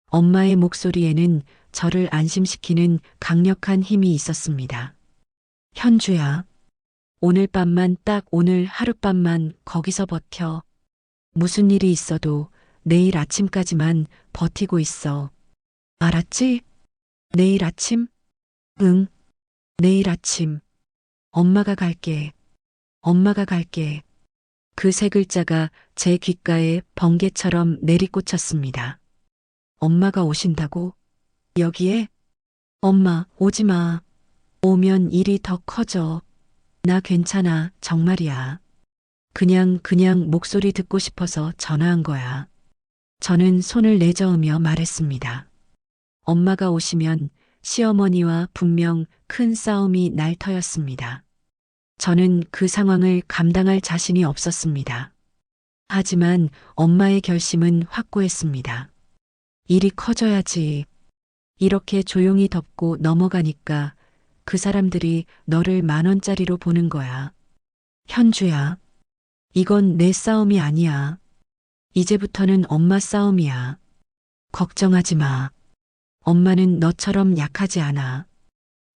B: 엄마의 목소리에는 저를 안심시키는 강력한 힘이 있었습니다. 현주야, 오늘 밤만 딱 오늘 하룻밤만 거기서 버텨. 무슨 일이 있어도 내일 아침까지만 버티고 있어. 알았지? 내일 아침? 응, 내일 아침. 엄마가 갈게. 엄마가 갈게. 그 세 글자가 제 귓가에 번개처럼 내리꽂혔습니다. 엄마가 오신다고? 여기에? 엄마, 오지 마. 오면 일이 더 커져. 나 괜찮아, 정말이야. 그냥 목소리 듣고 싶어서 전화한 거야. 저는 손을 내저으며 말했습니다. 엄마가 오시면 시어머니와 분명 큰 싸움이 날 터였습니다. 저는 그 상황을 감당할 자신이 없었습니다. 하지만 엄마의 결심은 확고했습니다. 일이 커져야지. 이렇게 조용히 덮고 넘어가니까 그 사람들이 너를 10,000원짜리로 보는 거야. 현주야, 이건 내 싸움이 아니야. 이제부터는 엄마 싸움이야. 걱정하지 마. 엄마는 너처럼 약하지 않아.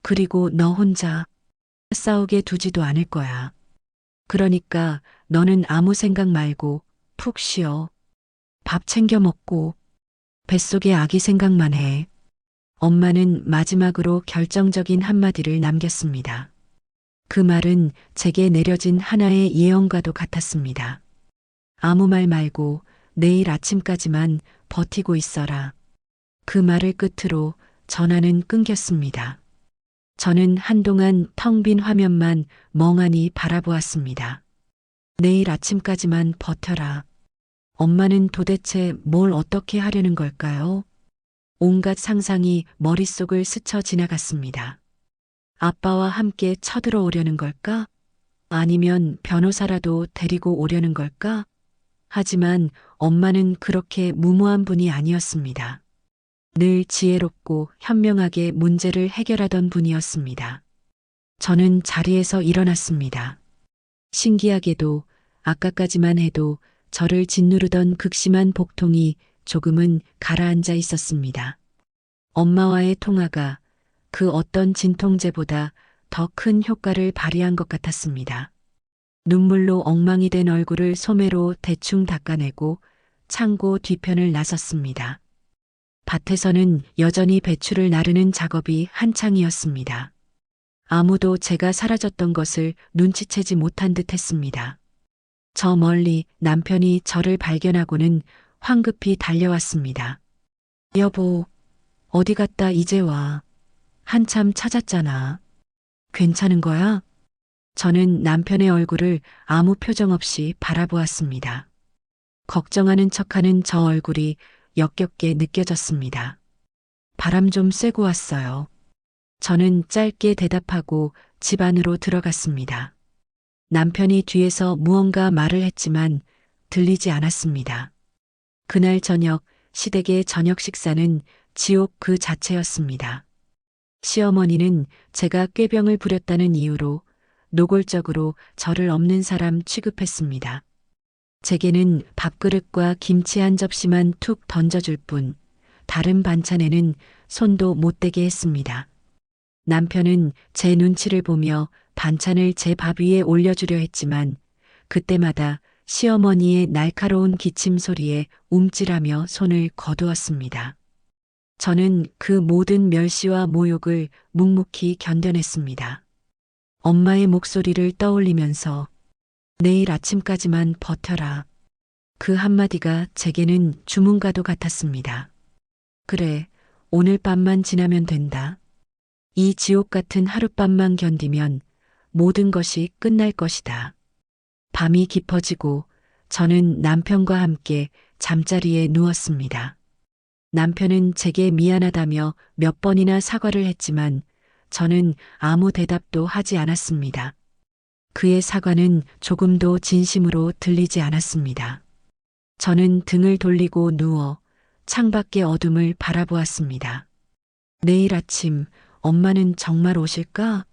B: 그리고 너 혼자 싸우게 두지도 않을 거야. 그러니까 너는 아무 생각 말고 푹 쉬어. 밥 챙겨 먹고 뱃속의 아기 생각만 해. 엄마는 마지막으로 결정적인 한마디를 남겼습니다. 그 말은 제게 내려진 하나의 예언과도 같았습니다. 아무 말 말고 내일 아침까지만 버티고 있어라. 그 말을 끝으로 전화는 끊겼습니다. 저는 한동안 텅 빈 화면만 멍하니 바라보았습니다. 내일 아침까지만 버텨라. 엄마는 도대체 뭘 어떻게 하려는 걸까요? 온갖 상상이 머릿속을 스쳐 지나갔습니다. 아빠와 함께 쳐들어오려는 걸까? 아니면 변호사라도 데리고 오려는 걸까? 하지만 엄마는 그렇게 무모한 분이 아니었습니다. 늘 지혜롭고 현명하게 문제를 해결하던 분이었습니다. 저는 자리에서 일어났습니다. 신기하게도 아까까지만 해도 저를 짓누르던 극심한 복통이 조금은 가라앉아 있었습니다. 엄마와의 통화가 그 어떤 진통제보다 더 큰 효과를 발휘한 것 같았습니다. 눈물로 엉망이 된 얼굴을 소매로 대충 닦아내고 창고 뒤편을 나섰습니다. 밭에서는 여전히 배추를 나르는 작업이 한창이었습니다. 아무도 제가 사라졌던 것을 눈치채지 못한 듯 했습니다. 저 멀리 남편이 저를 발견하고는 황급히 달려왔습니다. 여보, 어디 갔다 이제 와. 한참 찾았잖아. 괜찮은 거야? 저는 남편의 얼굴을 아무 표정 없이 바라보았습니다. 걱정하는 척하는 저 얼굴이 역겹게 느껴졌습니다. 바람 좀 쐬고 왔어요. 저는 짧게 대답하고 집 안으로 들어갔습니다. 남편이 뒤에서 무언가 말을 했지만 들리지 않았습니다. 그날 저녁 시댁의 저녁 식사는 지옥 그 자체였습니다. 시어머니는 제가 꾀병을 부렸다는 이유로 노골적으로 저를 없는 사람 취급했습니다. 제게는 밥그릇과 김치 한 접시만 툭 던져줄 뿐 다른 반찬에는 손도 못 대게 했습니다. 남편은 제 눈치를 보며 반찬을 제 밥 위에 올려주려 했지만 그때마다 시어머니의 날카로운 기침 소리에 움찔하며 손을 거두었습니다. 저는 그 모든 멸시와 모욕을 묵묵히 견뎌냈습니다. 엄마의 목소리를 떠올리면서 내일 아침까지만 버텨라. 그 한마디가 제게는 주문과도 같았습니다. 그래, 오늘 밤만 지나면 된다. 이 지옥 같은 하룻밤만 견디면 모든 것이 끝날 것이다. 밤이 깊어지고 저는 남편과 함께 잠자리에 누웠습니다. 남편은 제게 미안하다며 몇 번이나 사과를 했지만 저는 아무 대답도 하지 않았습니다. 그의 사과는 조금도 진심으로 들리지 않았습니다. 저는 등을 돌리고 누워 창밖의 어둠을 바라보았습니다. 내일 아침 엄마는 정말 오실까?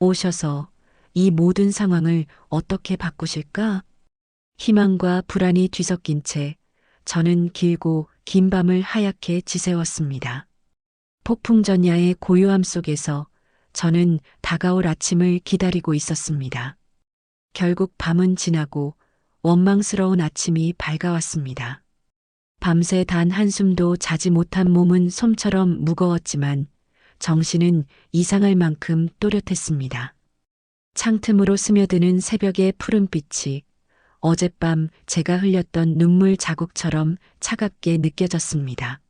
B: 오셔서 이 모든 상황을 어떻게 바꾸실까? 희망과 불안이 뒤섞인 채 저는 길고 긴 밤을 하얗게 지새웠습니다. 폭풍전야의 고요함 속에서 저는 다가올 아침을 기다리고 있었습니다. 결국 밤은 지나고 원망스러운 아침이 밝아왔습니다. 밤새 단 한숨도 자지 못한 몸은 솜처럼 무거웠지만 정신은 이상할 만큼 또렷했습니다. 창틈으로 스며드는 새벽의 푸른빛이 어젯밤 제가 흘렸던 눈물 자국처럼 차갑게 느껴졌습니다.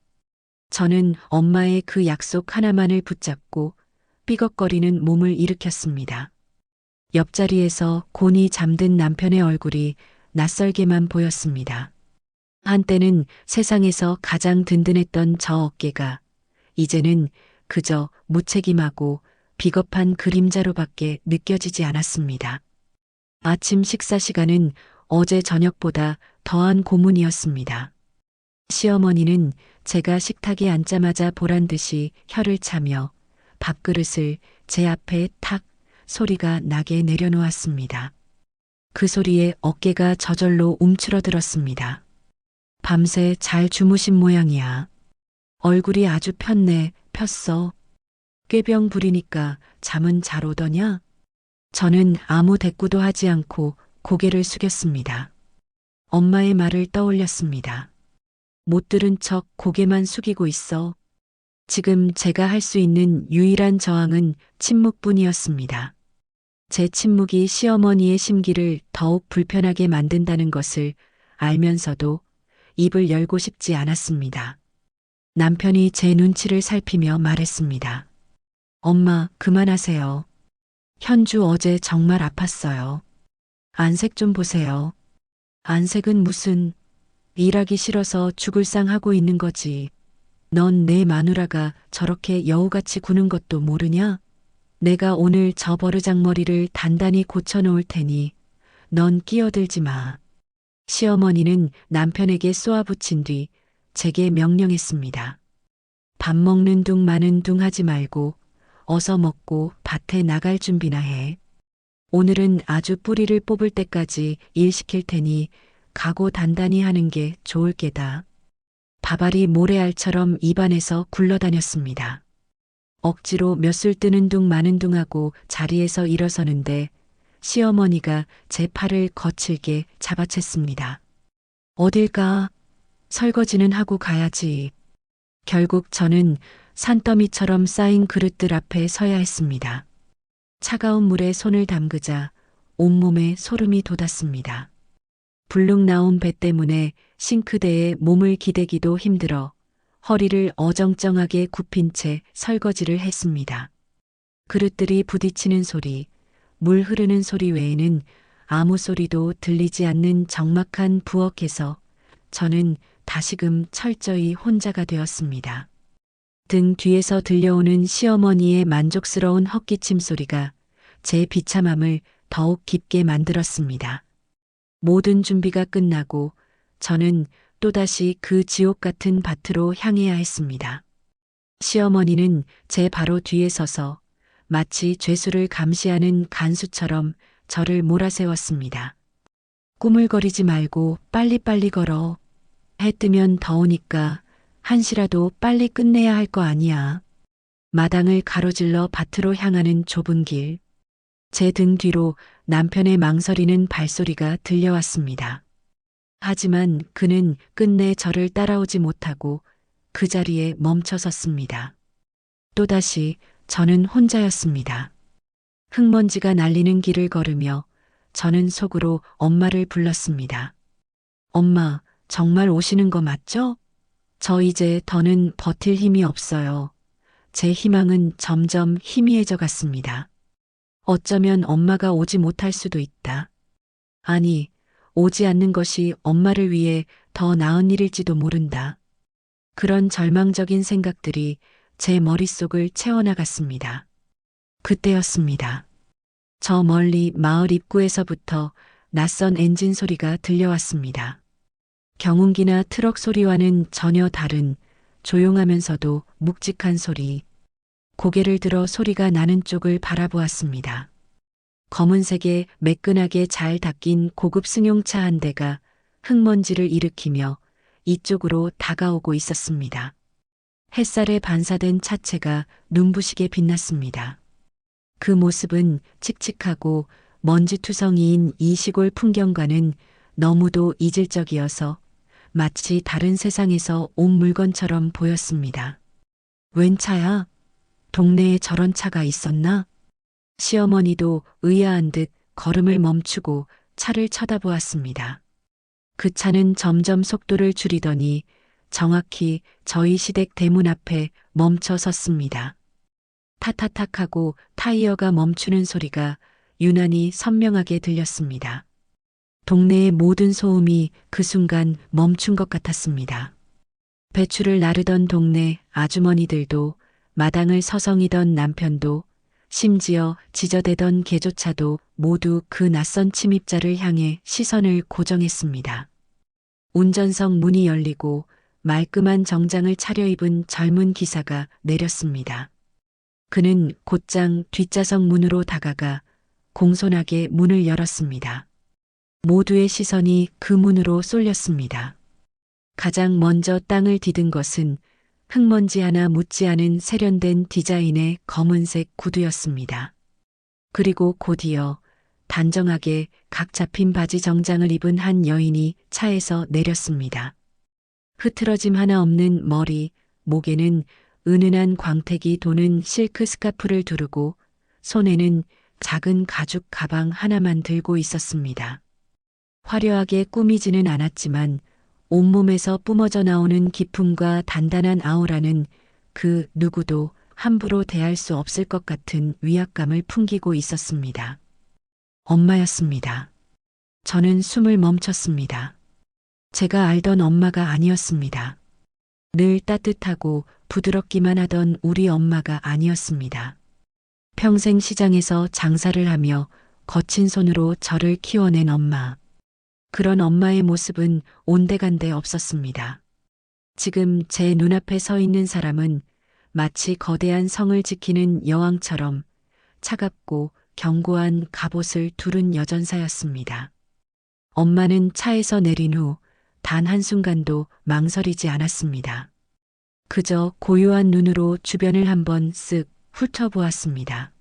B: 저는 엄마의 그 약속 하나만을 붙잡고 삐걱거리는 몸을 일으켰습니다. 옆자리에서 곤히 잠든 남편의 얼굴이 낯설게만 보였습니다. 한때는 세상에서 가장 든든했던 저 어깨가 이제는 그저 무책임하고 비겁한 그림자로밖에 느껴지지 않았습니다. 아침 식사 시간은 어제 저녁보다 더한 고문이었습니다. 시어머니는 제가 식탁에 앉자마자 보란 듯이 혀를 차며 밥그릇을 제 앞에 탁 소리가 나게 내려놓았습니다. 그 소리에 어깨가 저절로 움츠러들었습니다. 밤새 잘 주무신 모양이야. 얼굴이 아주 폈네, 폈어. 꾀병 부리니까 잠은 잘 오더냐? 저는 아무 대꾸도 하지 않고 고개를 숙였습니다. 엄마의 말을 떠올렸습니다. 못 들은 척 고개만 숙이고 있어. 지금 제가 할 수 있는 유일한 저항은 침묵뿐이었습니다. 제 침묵이 시어머니의 심기를 더욱 불편하게 만든다는 것을 알면서도 입을 열고 싶지 않았습니다. 남편이 제 눈치를 살피며 말했습니다. 엄마, 그만하세요. 현주 어제 정말 아팠어요. 안색 좀 보세요. 안색은 무슨, 일하기 싫어서 죽을 상하고 있는 거지. 넌 내 마누라가 저렇게 여우같이 구는 것도 모르냐? 내가 오늘 저 버르장머리를 단단히 고쳐놓을 테니 넌 끼어들지 마. 시어머니는 남편에게 쏘아붙인 뒤 제게 명령했습니다. 밥 먹는 둥 마는 둥 하지 말고 어서 먹고 밭에 나갈 준비나 해. 오늘은 아주 뿌리를 뽑을 때까지 일 시킬 테니 각오 단단히 하는 게 좋을 게다. 밥알이 모래알처럼 입안에서 굴러다녔습니다. 억지로 몇술 뜨는 둥 마는 둥 하고 자리에서 일어서는데 시어머니가 제 팔을 거칠게 잡아챘습니다. 어딜 가? 설거지는 하고 가야지. 결국 저는 산더미처럼 쌓인 그릇들 앞에 서야 했습니다. 차가운 물에 손을 담그자 온몸에 소름이 돋았습니다. 불룩 나온 배 때문에 싱크대에 몸을 기대기도 힘들어 허리를 어정쩡하게 굽힌 채 설거지를 했습니다. 그릇들이 부딪히는 소리, 물 흐르는 소리 외에는 아무 소리도 들리지 않는 적막한 부엌에서 저는 다시금 철저히 혼자가 되었습니다. 등 뒤에서 들려오는 시어머니의 만족스러운 헛기침 소리가 제 비참함을 더욱 깊게 만들었습니다. 모든 준비가 끝나고 저는 또다시 그 지옥 같은 밭으로 향해야 했습니다. 시어머니는 제 바로 뒤에 서서 마치 죄수를 감시하는 간수처럼 저를 몰아세웠습니다. 꾸물거리지 말고 빨리빨리 걸어. 해 뜨면 더우니까 한시라도 빨리 끝내야 할 거 아니야. 마당을 가로질러 밭으로 향하는 좁은 길. 제 등 뒤로 남편의 망설이는 발소리가 들려왔습니다. 하지만 그는 끝내 저를 따라오지 못하고 그 자리에 멈춰 섰습니다. 또다시 저는 혼자였습니다. 흙먼지가 날리는 길을 걸으며 저는 속으로 엄마를 불렀습니다. 엄마, 정말 오시는 거 맞죠? 저 이제 더는 버틸 힘이 없어요. 제 희망은 점점 희미해져 갔습니다. 어쩌면 엄마가 오지 못할 수도 있다. 아니, 오지 않는 것이 엄마를 위해 더 나은 일일지도 모른다. 그런 절망적인 생각들이 제 머릿속을 채워나갔습니다. 그때였습니다. 저 멀리 마을 입구에서부터 낯선 엔진 소리가 들려왔습니다. 경운기나 트럭 소리와는 전혀 다른 조용하면서도 묵직한 소리. 고개를 들어 소리가 나는 쪽을 바라보았습니다. 검은색에 매끈하게 잘 닦인 고급 승용차 한 대가 흙먼지를 일으키며 이쪽으로 다가오고 있었습니다. 햇살에 반사된 차체가 눈부시게 빛났습니다. 그 모습은 칙칙하고 먼지투성이인 이 시골 풍경과는 너무도 이질적이어서 마치 다른 세상에서 온 물건처럼 보였습니다. 웬 차야? 동네에 저런 차가 있었나? 시어머니도 의아한 듯 걸음을 멈추고 차를 쳐다보았습니다. 그 차는 점점 속도를 줄이더니 정확히 저희 시댁 대문 앞에 멈춰 섰습니다. 타타탁하고 타이어가 멈추는 소리가 유난히 선명하게 들렸습니다. 동네의 모든 소음이 그 순간 멈춘 것 같았습니다. 배추를 나르던 동네 아주머니들도, 마당을 서성이던 남편도, 심지어 지저대던 개조차도 모두 그 낯선 침입자를 향해 시선을 고정했습니다. 운전석 문이 열리고 말끔한 정장을 차려입은 젊은 기사가 내렸습니다. 그는 곧장 뒷좌석 문으로 다가가 공손하게 문을 열었습니다. 모두의 시선이 그 문으로 쏠렸습니다. 가장 먼저 땅을 디딘 것은 흙먼지 하나 묻지 않은 세련된 디자인의 검은색 구두였습니다. 그리고 곧이어 단정하게 각 잡힌 바지 정장을 입은 한 여인이 차에서 내렸습니다. 흐트러짐 하나 없는 머리, 목에는 은은한 광택이 도는 실크 스카프를 두르고 손에는 작은 가죽 가방 하나만 들고 있었습니다. 화려하게 꾸미지는 않았지만 온몸에서 뿜어져 나오는 기품과 단단한 아우라는 그 누구도 함부로 대할 수 없을 것 같은 위압감을 풍기고 있었습니다. 엄마였습니다. 저는 숨을 멈췄습니다. 제가 알던 엄마가 아니었습니다. 늘 따뜻하고 부드럽기만 하던 우리 엄마가 아니었습니다. 평생 시장에서 장사를 하며 거친 손으로 저를 키워낸 엄마. 그런 엄마의 모습은 온데간데 없었습니다. 지금 제 눈앞에 서 있는 사람은 마치 거대한 성을 지키는 여왕처럼 차갑고 견고한 갑옷을 두른 여전사였습니다. 엄마는 차에서 내린 후 단 한순간도 망설이지 않았습니다. 그저 고요한 눈으로 주변을 한번 쓱 훑어보았습니다.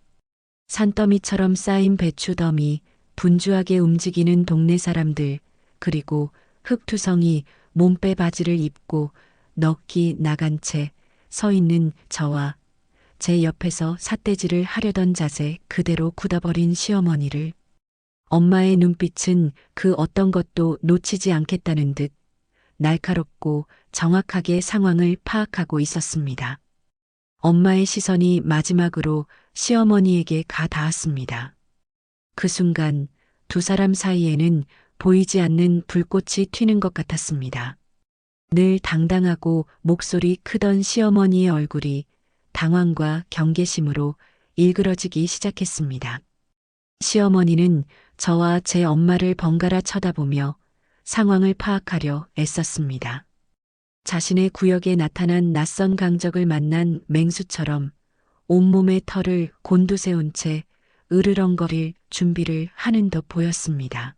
B: 산더미처럼 쌓인 배추 더미, 분주하게 움직이는 동네 사람들, 그리고 흙투성이 몸빼 바지를 입고 넋이 나간 채 서 있는 저와 제 옆에서 삿대질을 하려던 자세 그대로 굳어버린 시어머니를. 엄마의 눈빛은 그 어떤 것도 놓치지 않겠다는 듯 날카롭고 정확하게 상황을 파악하고 있었습니다. 엄마의 시선이 마지막으로 시어머니에게 가 닿았습니다. 그 순간 두 사람 사이에는 보이지 않는 불꽃이 튀는 것 같았습니다. 늘 당당하고 목소리 크던 시어머니의 얼굴이 당황과 경계심으로 일그러지기 시작했습니다. 시어머니는 저와 제 엄마를 번갈아 쳐다보며 상황을 파악하려 애썼습니다. 자신의 구역에 나타난 낯선 강적을 만난 맹수처럼 온몸의 털을 곤두세운 채 으르렁거릴 준비를 하는 듯 보였습니다.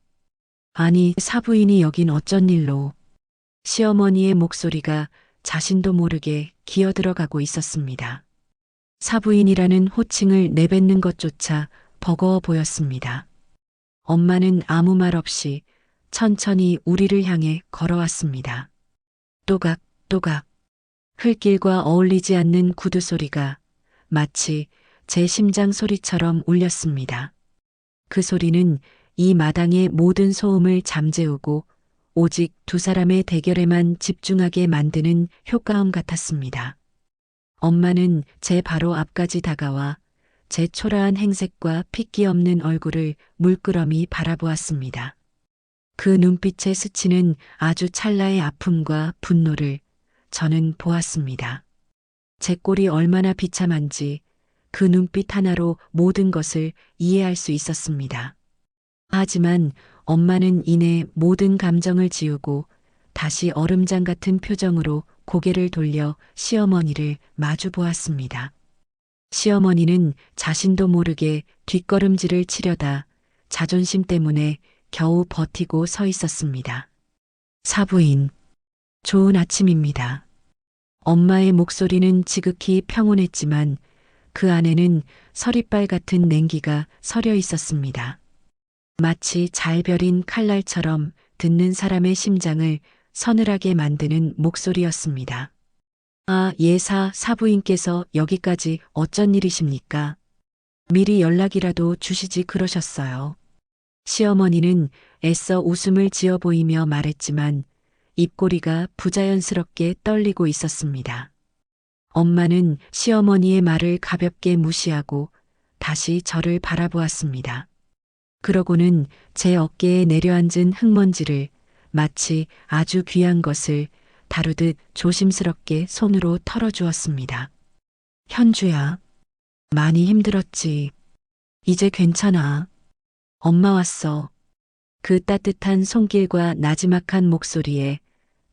B: 아니, 사부인이 여긴 어쩐 일로? 시어머니의 목소리가 자신도 모르게 기어들어가고 있었습니다. 사부인이라는 호칭을 내뱉는 것조차 버거워 보였습니다. 엄마는 아무 말 없이 천천히 우리를 향해 걸어왔습니다. 또각, 또각. 흘길과 어울리지 않는 구두 소리가 마치 제 심장 소리처럼 울렸습니다. 그 소리는 이 마당의 모든 소음을 잠재우고 오직 두 사람의 대결에만 집중하게 만드는 효과음 같았습니다. 엄마는 제 바로 앞까지 다가와 제 초라한 행색과 핏기 없는 얼굴을 물끄러미 바라보았습니다. 그 눈빛에 스치는 아주 찰나의 아픔과 분노를 저는 보았습니다. 제 꼴이 얼마나 비참한지 그 눈빛 하나로 모든 것을 이해할 수 있었습니다. 하지만 엄마는 이내 모든 감정을 지우고 다시 얼음장 같은 표정으로 고개를 돌려 시어머니를 마주 보았습니다. 시어머니는 자신도 모르게 뒷걸음질을 치려다 자존심 때문에 겨우 버티고 서 있었습니다. 사부인, 좋은 아침입니다. 엄마의 목소리는 지극히 평온했지만 그 안에는 서리빨 같은 냉기가 서려 있었습니다. 마치 잘 벼린 칼날처럼 듣는 사람의 심장을 서늘하게 만드는 목소리였습니다. 아, 사부인께서 여기까지 어쩐 일이십니까? 미리 연락이라도 주시지 그러셨어요. 시어머니는 애써 웃음을 지어 보이며 말했지만 입꼬리가 부자연스럽게 떨리고 있었습니다. 엄마는 시어머니의 말을 가볍게 무시하고 다시 저를 바라보았습니다. 그러고는 제 어깨에 내려앉은 흙먼지를 마치 아주 귀한 것을 다루듯 조심스럽게 손으로 털어주었습니다. 현주야, 많이 힘들었지. 이제 괜찮아. 엄마 왔어. 그 따뜻한 손길과 나지막한 목소리에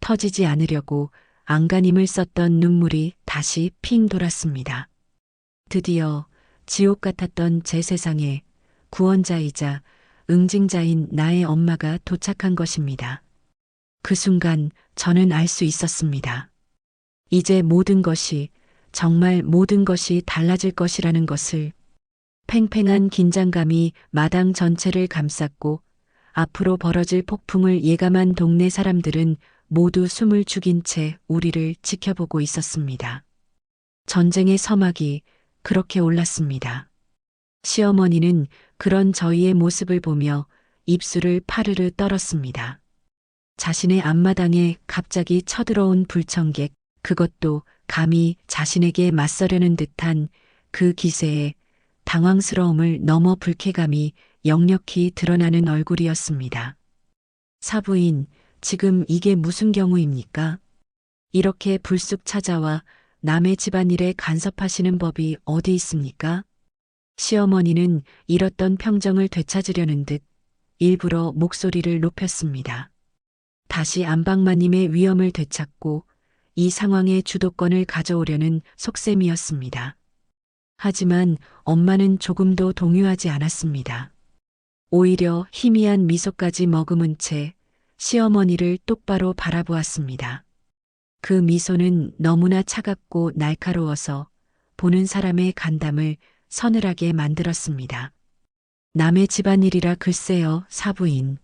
B: 터지지 않으려고 안간힘을 썼던 눈물이 다시 핑 돌았습니다. 드디어 지옥 같았던 제 세상에 구원자이자 응징자인 나의 엄마가 도착한 것입니다. 그 순간 저는 알 수 있었습니다. 이제 모든 것이, 정말 모든 것이 달라질 것이라는 것을. 팽팽한 긴장감이 마당 전체를 감쌌고 앞으로 벌어질 폭풍을 예감한 동네 사람들은 모두 숨을 죽인 채 우리를 지켜보고 있었습니다. 전쟁의 서막이 그렇게 올랐습니다. 시어머니는 그런 저희의 모습을 보며 입술을 파르르 떨었습니다. 자신의 앞마당에 갑자기 쳐들어온 불청객, 그것도 감히 자신에게 맞서려는 듯한 그 기세에 당황스러움을 넘어 불쾌감이 역력히 드러나는 얼굴이었습니다. 사부인, 지금 이게 무슨 경우입니까? 이렇게 불쑥 찾아와 남의 집안일에 간섭하시는 법이 어디 있습니까? 시어머니는 잃었던 평정을 되찾으려는 듯 일부러 목소리를 높였습니다. 다시 안방마님의 위엄을 되찾고 이 상황의 주도권을 가져오려는 속셈이었습니다. 하지만 엄마는 조금도 동요하지 않았습니다. 오히려 희미한 미소까지 머금은 채 시어머니를 똑바로 바라보았습니다. 그 미소는 너무나 차갑고 날카로워서 보는 사람의 간담을 서늘하게 만들었습니다. 남의 집안일이라 글쎄요, 사부인.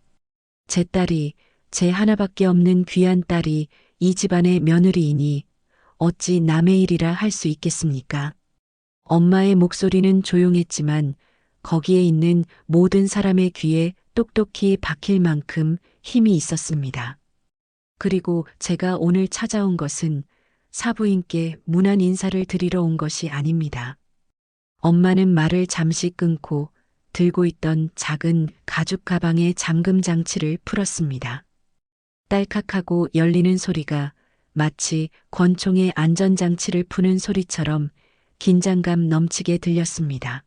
B: 제 딸이, 제 하나밖에 없는 귀한 딸이 이 집안의 며느리이니 어찌 남의 일이라 할 수 있겠습니까? 엄마의 목소리는 조용했지만 거기에 있는 모든 사람의 귀에 똑똑히 박힐 만큼 힘이 있었습니다. 그리고 제가 오늘 찾아온 것은 사부인께 문안 인사를 드리러 온 것이 아닙니다. 엄마는 말을 잠시 끊고 들고 있던 작은 가죽 가방의 잠금 장치를 풀었습니다. 딸칵하고 열리는 소리가 마치 권총의 안전장치를 푸는 소리처럼 긴장감 넘치게 들렸습니다.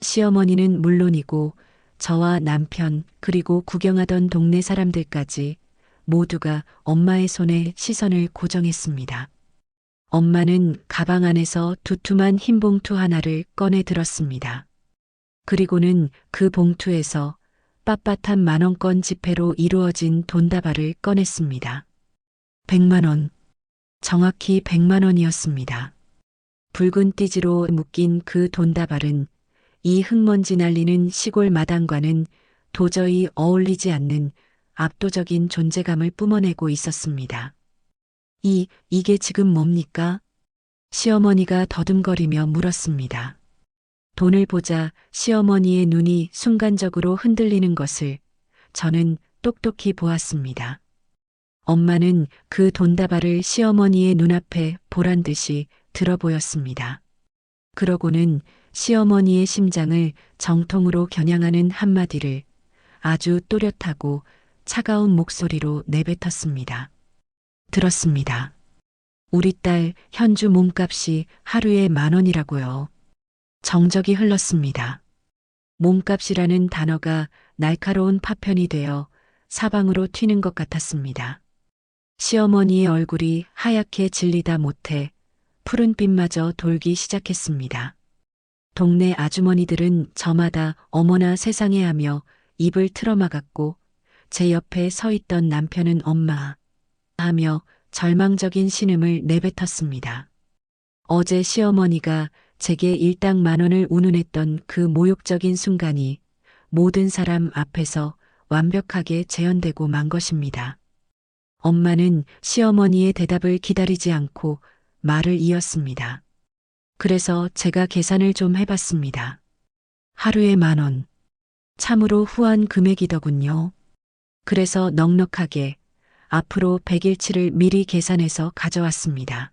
B: 시어머니는 물론이고 저와 남편 그리고 구경하던 동네 사람들까지 모두가 엄마의 손에 시선을 고정했습니다. 엄마는 가방 안에서 두툼한 흰 봉투 하나를 꺼내 들었습니다. 그리고는 그 봉투에서 빳빳한 만원권 지폐로 이루어진 돈다발을 꺼냈습니다. 100만 원. 정확히 100만 원이었습니다. 붉은 띠지로 묶인 그 돈다발은 이 흙먼지 날리는 시골 마당과는 도저히 어울리지 않는 압도적인 존재감을 뿜어내고 있었습니다. 이게 지금 뭡니까? 시어머니가 더듬거리며 물었습니다. 돈을 보자 시어머니의 눈이 순간적으로 흔들리는 것을 저는 똑똑히 보았습니다. 엄마는 그 돈다발을 시어머니의 눈앞에 보란 듯이 들어 보였습니다. 그러고는 시어머니의 심장을 정통으로 겨냥하는 한마디를 아주 또렷하고 차가운 목소리로 내뱉었습니다. 들었습니다. 우리 딸 현주 몸값이 하루에 10,000원이라고요. 정적이 흘렀습니다. 몸값이라는 단어가 날카로운 파편이 되어 사방으로 튀는 것 같았습니다. 시어머니의 얼굴이 하얗게 질리다 못해 푸른빛마저 돌기 시작했습니다. 동네 아주머니들은 저마다 어머나 세상에 하며 입을 틀어막았고 제 옆에 서 있던 남편은 엄마 하며 절망적인 신음을 내뱉었습니다. 어제 시어머니가 제게 일당 10,000원을 운운했던 그 모욕적인 순간이 모든 사람 앞에서 완벽하게 재현되고 만 것입니다. 엄마는 시어머니의 대답을 기다리지 않고 말을 이었습니다. 그래서 제가 계산을 좀 해봤습니다. 하루에 10,000원. 참으로 후한 금액이더군요. 그래서 넉넉하게 앞으로 100일치를 미리 계산해서 가져왔습니다.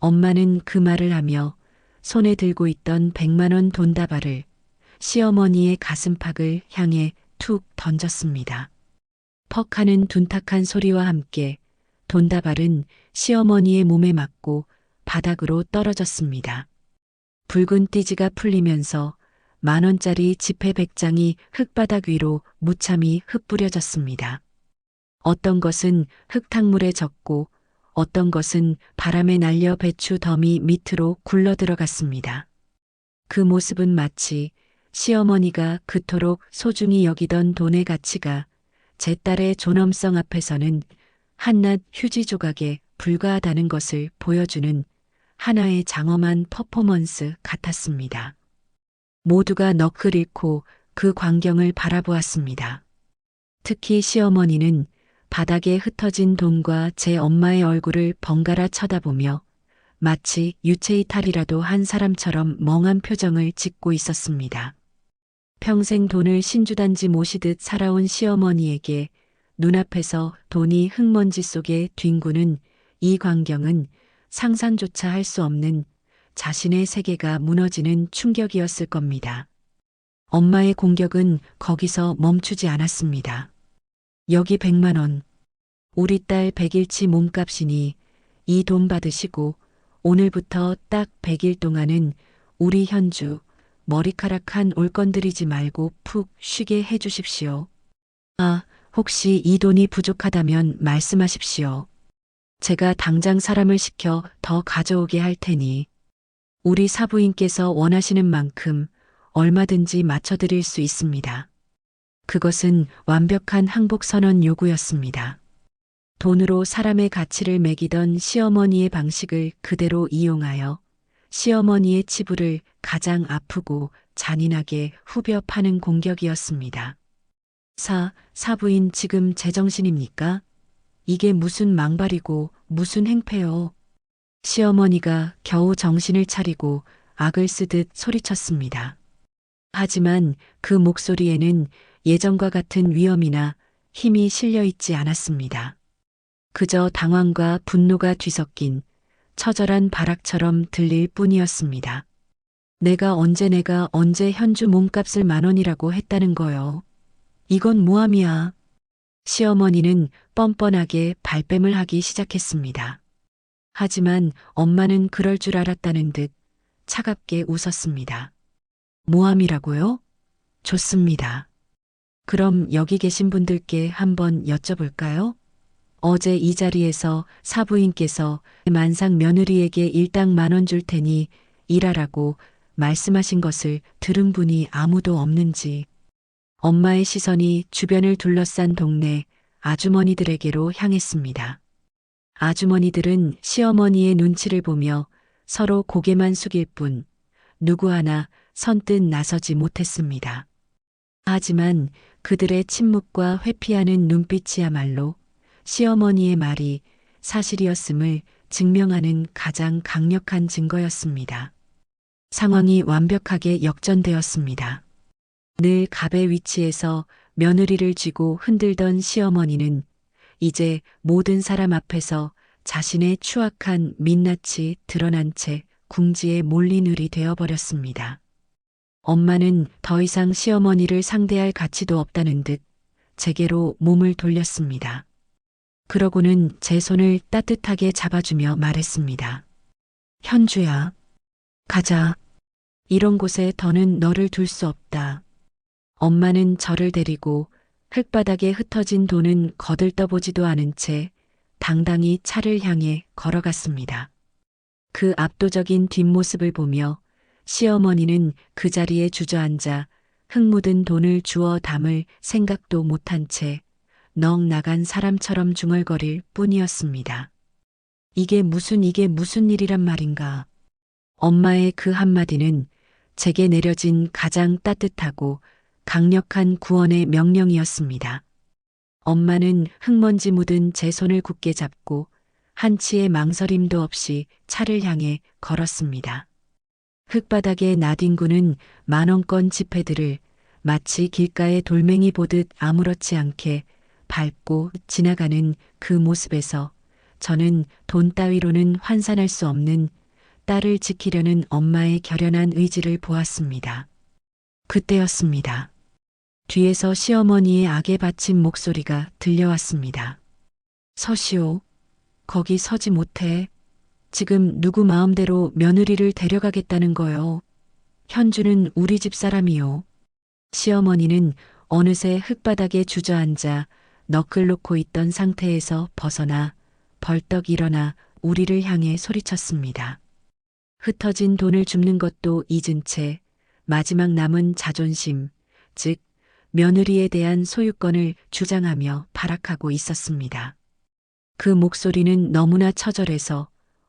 B: 엄마는 그 말을 하며 손에 들고 있던 100만 원 돈다발을 시어머니의 가슴팍을 향해 툭 던졌습니다. 퍽 하는 둔탁한 소리와 함께 돈다발은 시어머니의 몸에 맞고 바닥으로 떨어졌습니다. 붉은 띠지가 풀리면서 10,000원짜리 지폐 100장이 흙바닥 위로 무참히 흩뿌려졌습니다. 어떤 것은 흙탕물에 젖고 어떤 것은 바람에 날려 배추 더미 밑으로 굴러 들어갔습니다. 그 모습은 마치 시어머니가 그토록 소중히 여기던 돈의 가치가 제 딸의 존엄성 앞에서는 한낱 휴지 조각에 불과하다는 것을 보여주는 하나의 장엄한 퍼포먼스 같았습니다. 모두가 넋을 잃고 그 광경을 바라보았습니다. 특히 시어머니는 바닥에 흩어진 돈과 제 엄마의 얼굴을 번갈아 쳐다보며 마치 유체이탈이라도 한 사람처럼 멍한 표정을 짓고 있었습니다. 평생 돈을 신주단지 모시듯 살아온 시어머니에게 눈앞에서 돈이 흙먼지 속에 뒹구는 이 광경은 상상조차 할 수 없는 자신의 세계가 무너지는 충격이었을 겁니다. 엄마의 공격은 거기서 멈추지 않았습니다. 여기 100만 원. 우리 딸 100일치 몸값이니 이 돈 받으시고 오늘부터 딱 100일 동안은 우리 현주 머리카락 한 올 건드리지 말고 푹 쉬게 해 주십시오. 아, 혹시 이 돈이 부족하다면 말씀하십시오. 제가 당장 사람을 시켜 더 가져오게 할 테니 우리 사부인께서 원하시는 만큼 얼마든지 맞춰드릴 수 있습니다. 그것은 완벽한 항복선언 요구였습니다. 돈으로 사람의 가치를 매기던 시어머니의 방식을 그대로 이용하여 시어머니의 치부를 가장 아프고 잔인하게 후벼 파는 공격이었습니다. 사부인 지금 제정신입니까? 이게 무슨 망발이고 무슨 행패요. 시어머니가 겨우 정신을 차리고 악을 쓰듯 소리쳤습니다. 하지만 그 목소리에는 예전과 같은 위엄이나 힘이 실려 있지 않았습니다. 그저 당황과 분노가 뒤섞인 처절한 발악처럼 들릴 뿐이었습니다. 내가 언제 현주 몸값을 10,000원이라고 했다는 거요. 이건 모함이야. 시어머니는 뻔뻔하게 발뺌을 하기 시작했습니다. 하지만 엄마는 그럴 줄 알았다는 듯 차갑게 웃었습니다. 모함이라고요? 좋습니다. 그럼 여기 계신 분들께 한번 여쭤볼까요? 어제 이 자리에서 사부인께서 만삭 며느리에게 일당 10,000원 줄 테니 일하라고 말씀하신 것을 들은 분이 아무도 없는지. 엄마의 시선이 주변을 둘러싼 동네 아주머니들에게로 향했습니다. 아주머니들은 시어머니의 눈치를 보며 서로 고개만 숙일 뿐 누구 하나 선뜻 나서지 못했습니다. 하지만 그들의 침묵과 회피하는 눈빛이야말로 시어머니의 말이 사실이었음을 증명하는 가장 강력한 증거였습니다. 상황이 완벽하게 역전되었습니다. 늘 갑의 위치에서 며느리를 쥐고 흔들던 시어머니는 이제 모든 사람 앞에서 자신의 추악한 민낯이 드러난 채 궁지에 몰린 을이 되어버렸습니다. 엄마는 더 이상 시어머니를 상대할 가치도 없다는 듯 제게로 몸을 돌렸습니다. 그러고는 제 손을 따뜻하게 잡아주며 말했습니다. 현주야, 가자. 이런 곳에 더는 너를 둘 수 없다. 엄마는 저를 데리고 흙바닥에 흩어진 돈은 거들떠보지도 않은 채 당당히 차를 향해 걸어갔습니다. 그 압도적인 뒷모습을 보며 시어머니는 그 자리에 주저앉아 흙 묻은 돈을 주워 담을 생각도 못한 채 넋 나간 사람처럼 중얼거릴 뿐이었습니다. 이게 무슨 일이란 말인가. 엄마의 그 한마디는 제게 내려진 가장 따뜻하고 강력한 구원의 명령이었습니다. 엄마는 흙먼지 묻은 제 손을 굳게 잡고 한치의 망설임도 없이 차를 향해 걸었습니다. 흙바닥에 나뒹구는 10,000원권 지폐들을 마치 길가의 돌멩이 보듯 아무렇지 않게 밟고 지나가는 그 모습에서 저는 돈 따위로는 환산할 수 없는 딸을 지키려는 엄마의 결연한 의지를 보았습니다. 그때였습니다. 뒤에서 시어머니의 악에 받친 목소리가 들려왔습니다. 서시오. 거기 서지 못해. 지금 누구 마음대로 며느리를 데려가겠다는 거요. 현주는 우리 집 사람이요. 시어머니는 어느새 흙바닥에 주저앉아 너클 놓고 있던 상태에서 벗어나 벌떡 일어나 우리를 향해 소리쳤습니다. 흩어진 돈을 줍는 것도 잊은 채 마지막 남은 자존심, 즉 며느리에 대한 소유권을 주장하며 발악하고 있었습니다. 그 목소리는 너무나 처절해서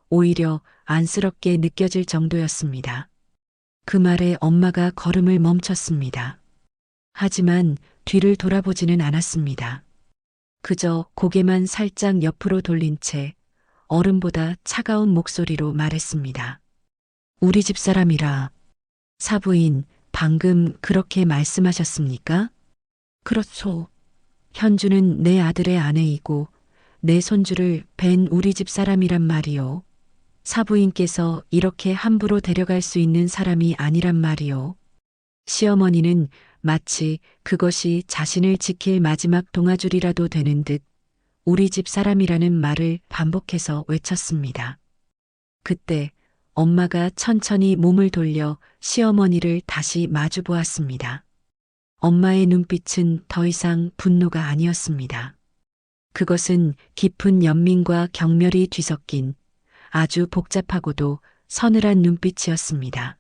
B: 오히려 안쓰럽게 느껴질 정도였습니다. 그 말에 엄마가 걸음을 멈췄습니다. 하지만 뒤를 돌아보지는 않았습니다. 그저 고개만 살짝 옆으로 돌린 채 어른보다 차가운 목소리로 말했습니다. 우리 집 사람이라. 사부인, 방금 그렇게 말씀하셨습니까? 그렇소. 현주는 내 아들의 아내이고 내 손주를 뵌 우리 집 사람이란 말이요. 사부인께서 이렇게 함부로 데려갈 수 있는 사람이 아니란 말이요. 시어머니는 마치 그것이 자신을 지킬 마지막 동아줄이라도 되는 듯 우리 집 사람이라는 말을 반복해서 외쳤습니다. 그때 엄마가 천천히 몸을 돌려 시어머니를 다시 마주 보았습니다. 엄마의 눈빛은 더 이상 분노가 아니었습니다. 그것은 깊은 연민과 경멸이 뒤섞인 아주 복잡하고도 서늘한 눈빛이었습니다.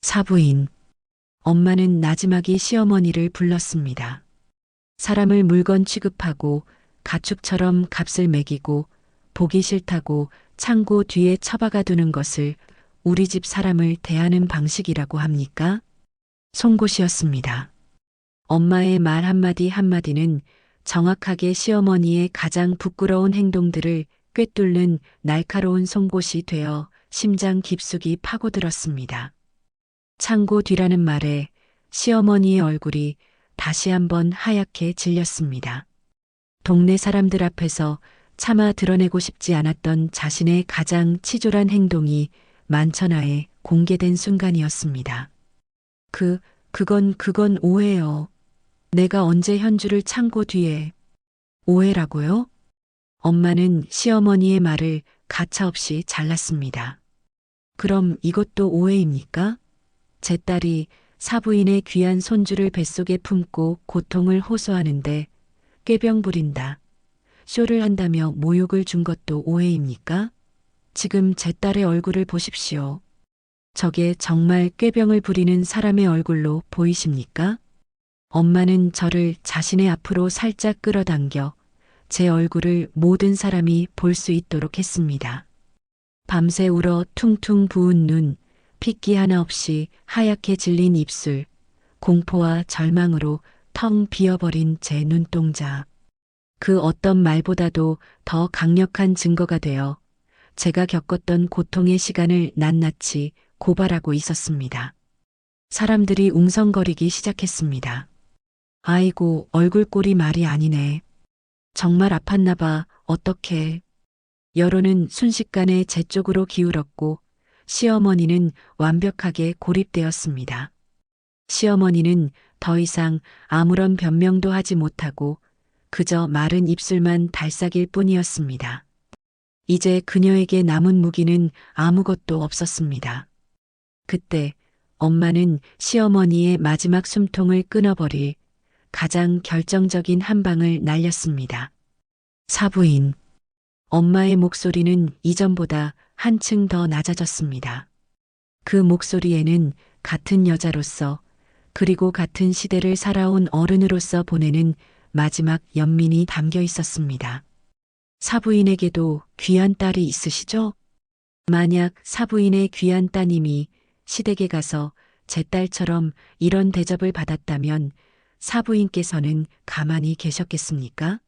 B: 사부인. 엄마는 나지막이 시어머니를 불렀습니다. 사람을 물건 취급하고 가축처럼 값을 매기고 보기 싫다고 창고 뒤에 처박아 두는 것을 우리 집 사람을 대하는 방식이라고 합니까? 송곳이었습니다. 엄마의 말 한마디 한마디는 정확하게 시어머니의 가장 부끄러운 행동들을 꿰뚫는 날카로운 송곳이 되어 심장 깊숙이 파고들었습니다. 창고 뒤라는 말에 시어머니의 얼굴이 다시 한번 하얗게 질렸습니다. 동네 사람들 앞에서 차마 드러내고 싶지 않았던 자신의 가장 치졸한 행동이 만천하에 공개된 순간이었습니다. 그건 오해요. 내가 언제 현주를 창고 뒤에. 오해라고요? 엄마는 시어머니의 말을 가차없이 잘랐습니다. 그럼 이것도 오해입니까? 제 딸이 사부인의 귀한 손주를 뱃속에 품고 고통을 호소하는데 꾀병 부린다. 쇼를 한다며 모욕을 준 것도 오해입니까? 지금 제 딸의 얼굴을 보십시오. 저게 정말 꾀병을 부리는 사람의 얼굴로 보이십니까? 엄마는 저를 자신의 앞으로 살짝 끌어당겨 제 얼굴을 모든 사람이 볼 수 있도록 했습니다. 밤새 울어 퉁퉁 부은 눈, 핏기 하나 없이 하얗게 질린 입술, 공포와 절망으로 텅 비어버린 제 눈동자. 그 어떤 말보다도 더 강력한 증거가 되어 제가 겪었던 고통의 시간을 낱낱이 고발하고 있었습니다. 사람들이 웅성거리기 시작했습니다. 아이고, 얼굴꼴이 말이 아니네. 정말 아팠나 봐. 어떡해. 여론은 순식간에 제 쪽으로 기울었고 시어머니는 완벽하게 고립되었습니다. 시어머니는 더 이상 아무런 변명도 하지 못하고 그저 마른 입술만 달싹일 뿐이었습니다. 이제 그녀에게 남은 무기는 아무것도 없었습니다. 그때 엄마는 시어머니의 마지막 숨통을 끊어버릴 가장 결정적인 한 방을 날렸습니다. 사부인. 엄마의 목소리는 이전보다 한층 더 낮아졌습니다. 그 목소리에는 같은 여자로서 그리고 같은 시대를 살아온 어른으로서 보내는 마지막 연민이 담겨 있었습니다. 사부인에게도 귀한 딸이 있으시죠? 만약 사부인의 귀한 따님이 시댁에 가서 제 딸처럼 이런 대접을 받았다면 사부인께서는 가만히 계셨겠습니까?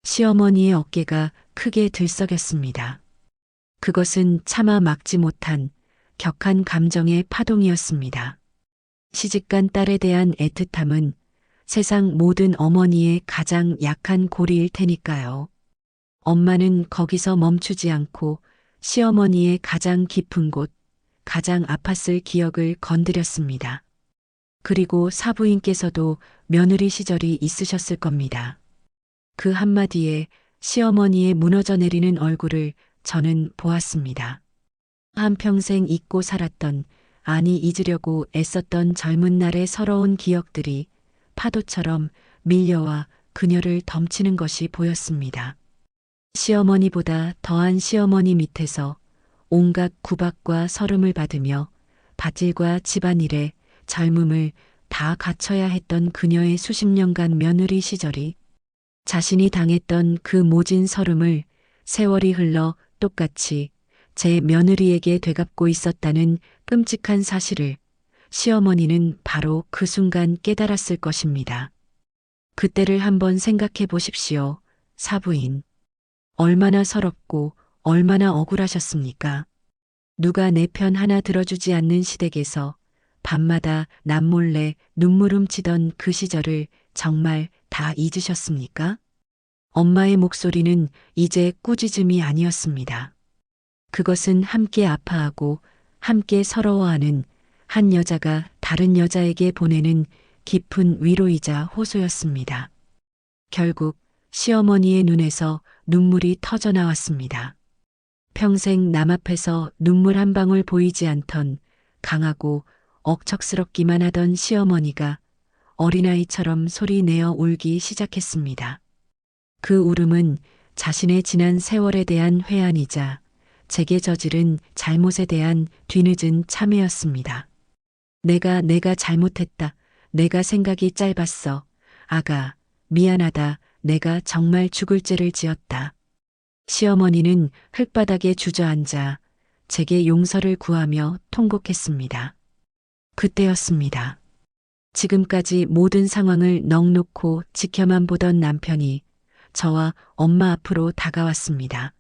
B: 시어머니의 어깨가 크게 들썩였습니다. 그것은 차마 막지 못한 격한 감정의 파동이었습니다. 시집간 딸에 대한 애틋함은 세상 모든 어머니의 가장 약한 고리일 테니까요. 엄마는 거기서 멈추지 않고 시어머니의 가장 깊은 곳, 가장 아팠을 기억을 건드렸습니다. 그리고 사부인께서도 며느리 시절이 있으셨을 겁니다. 그 한마디에 시어머니의 무너져 내리는 얼굴을 저는 보았습니다. 한평생 잊고 살았던, 아니 잊으려고 애썼던 젊은 날의 서러운 기억들이 파도처럼 밀려와 그녀를 덮치는 것이 보였습니다. 시어머니보다 더한 시어머니 밑에서 온갖 구박과 서름을 받으며 밭일과 집안일에 젊음을 다 갖춰야 했던 그녀의 수십 년간 며느리 시절이 자신이 당했던 그 모진 서름을 세월이 흘러 똑같이 제 며느리에게 되갚고 있었다는 끔찍한 사실을 시어머니는 바로 그 순간 깨달았을 것입니다. 그때를 한번 생각해 보십시오, 사부인. 얼마나 서럽고 얼마나 억울하셨습니까? 누가 내 편 하나 들어주지 않는 시댁에서 밤마다 남몰래 눈물 훔치던 그 시절을 정말 다 잊으셨습니까? 엄마의 목소리는 이제 꾸짖음이 아니었습니다. 그것은 함께 아파하고 함께 서러워하는 한 여자가 다른 여자에게 보내는 깊은 위로이자 호소였습니다. 결국 시어머니의 눈에서 눈물이 터져 나왔습니다. 평생 남 앞에서 눈물 한 방울 보이지 않던 강하고 억척스럽기만 하던 시어머니가 어린아이처럼 소리내어 울기 시작했습니다. 그 울음은 자신의 지난 세월에 대한 회한이자 제게 저지른 잘못에 대한 뒤늦은 참회였습니다. 내가 잘못했다. 내가 생각이 짧았어. 아가, 미안하다. 내가 정말 죽을 죄를 지었다. 시어머니는 흙바닥에 주저앉아 제게 용서를 구하며 통곡했습니다. 그때였습니다. 지금까지 모든 상황을 넋놓고 지켜만 보던 남편이 저와 엄마 앞으로 다가왔습니다.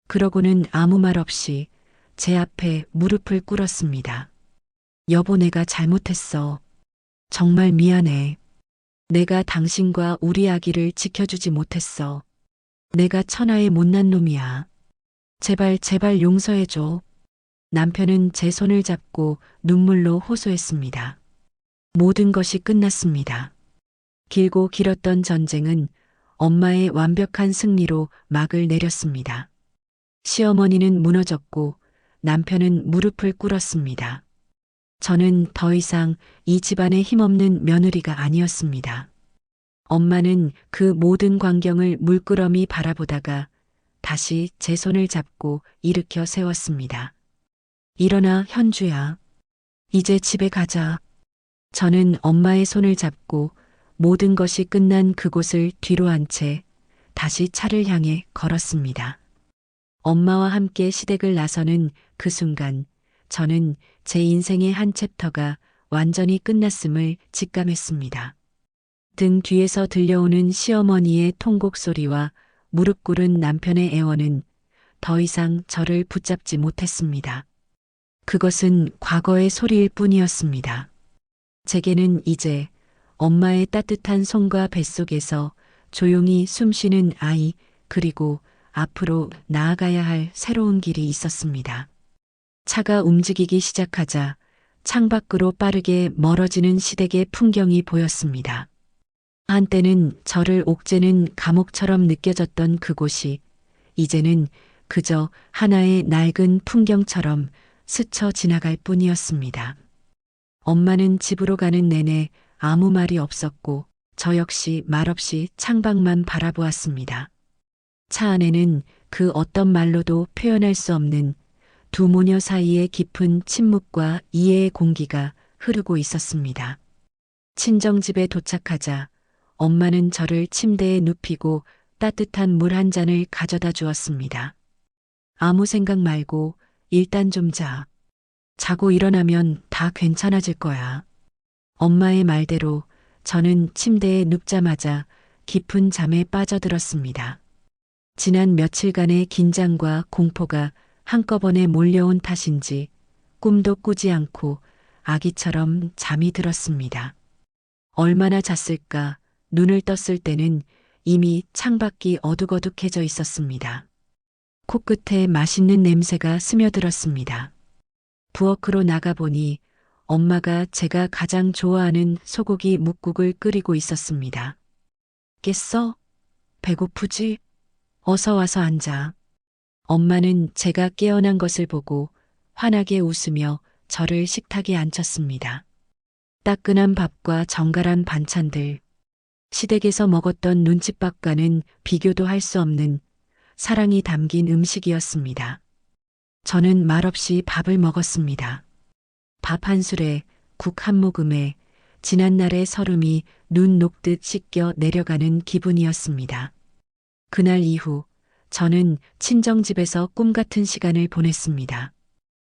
B: 그러고는 아무 말 없이 제 앞에 무릎을 꿇었습니다. 여보, 내가 잘못했어. 정말 미안해. 내가 당신과 우리 아기를 지켜주지 못했어. 내가 천하의 못난 놈이야. 제발 용서해줘. 남편은 제 손을 잡고 눈물로 호소했습니다. 모든 것이 끝났습니다. 길고 길었던 전쟁은 엄마의 완벽한 승리로 막을 내렸습니다. 시어머니는 무너졌고 남편은 무릎을 꿇었습니다. 저는 더 이상 이 집안의 힘없는 며느리가 아니었습니다. 엄마는 그 모든 광경을 물끄러미 바라보다가 다시 제 손을 잡고 일으켜 세웠습니다. 일어나, 현주야. 이제 집에 가자. 저는 엄마의 손을 잡고 모든 것이 끝난 그곳을 뒤로 한 채 다시 차를 향해 걸었습니다. 엄마와 함께 시댁을 나서는 그 순간 저는 제 인생의 한 챕터가 완전히 끝났음을 직감했습니다. 등 뒤에서 들려오는 시어머니의 통곡 소리와 무릎 꿇은 남편의 애원은 더 이상 저를 붙잡지 못했습니다. 그것은 과거의 소리일 뿐이었습니다. 제게는 이제 엄마의 따뜻한 손과 뱃속에서 조용히 숨쉬는 아이, 그리고 앞으로 나아가야 할 새로운 길이 있었습니다. 차가 움직이기 시작하자 창밖으로 빠르게 멀어지는 시댁의 풍경이 보였습니다. 한때는 저를 옥죄는 감옥처럼 느껴졌던 그곳이 이제는 그저 하나의 낡은 풍경처럼 스쳐 지나갈 뿐이었습니다. 엄마는 집으로 가는 내내 아무 말이 없었고 저 역시 말없이 창밖만 바라보았습니다. 차 안에는 그 어떤 말로도 표현할 수 없는 두 모녀 사이의 깊은 침묵과 이해의 공기가 흐르고 있었습니다. 친정집에 도착하자 엄마는 저를 침대에 눕히고 따뜻한 물 한 잔을 가져다 주었습니다. 아무 생각 말고 일단 좀 자. 자고 일어나면 다 괜찮아질 거야. 엄마의 말대로 저는 침대에 눕자마자 깊은 잠에 빠져들었습니다. 지난 며칠간의 긴장과 공포가 한꺼번에 몰려온 탓인지 꿈도 꾸지 않고 아기처럼 잠이 들었습니다. 얼마나 잤을까? 눈을 떴을 때는 이미 창밖이 어둑어둑해져 있었습니다. 코끝에 맛있는 냄새가 스며들었습니다. 부엌으로 나가보니 엄마가 제가 가장 좋아하는 소고기 뭇국을 끓이고 있었습니다. 깼어? 배고프지? 어서 와서 앉아. 엄마는 제가 깨어난 것을 보고 환하게 웃으며 저를 식탁에 앉혔습니다. 따끈한 밥과 정갈한 반찬들, 시댁에서 먹었던 눈칫밥과는 비교도 할 수 없는 사랑이 담긴 음식이었습니다. 저는 말없이 밥을 먹었습니다. 밥 한 술에 국 한 모금에 지난날의 서름이 눈 녹듯 씻겨 내려가는 기분이었습니다. 그날 이후 저는 친정집에서 꿈 같은 시간을 보냈습니다.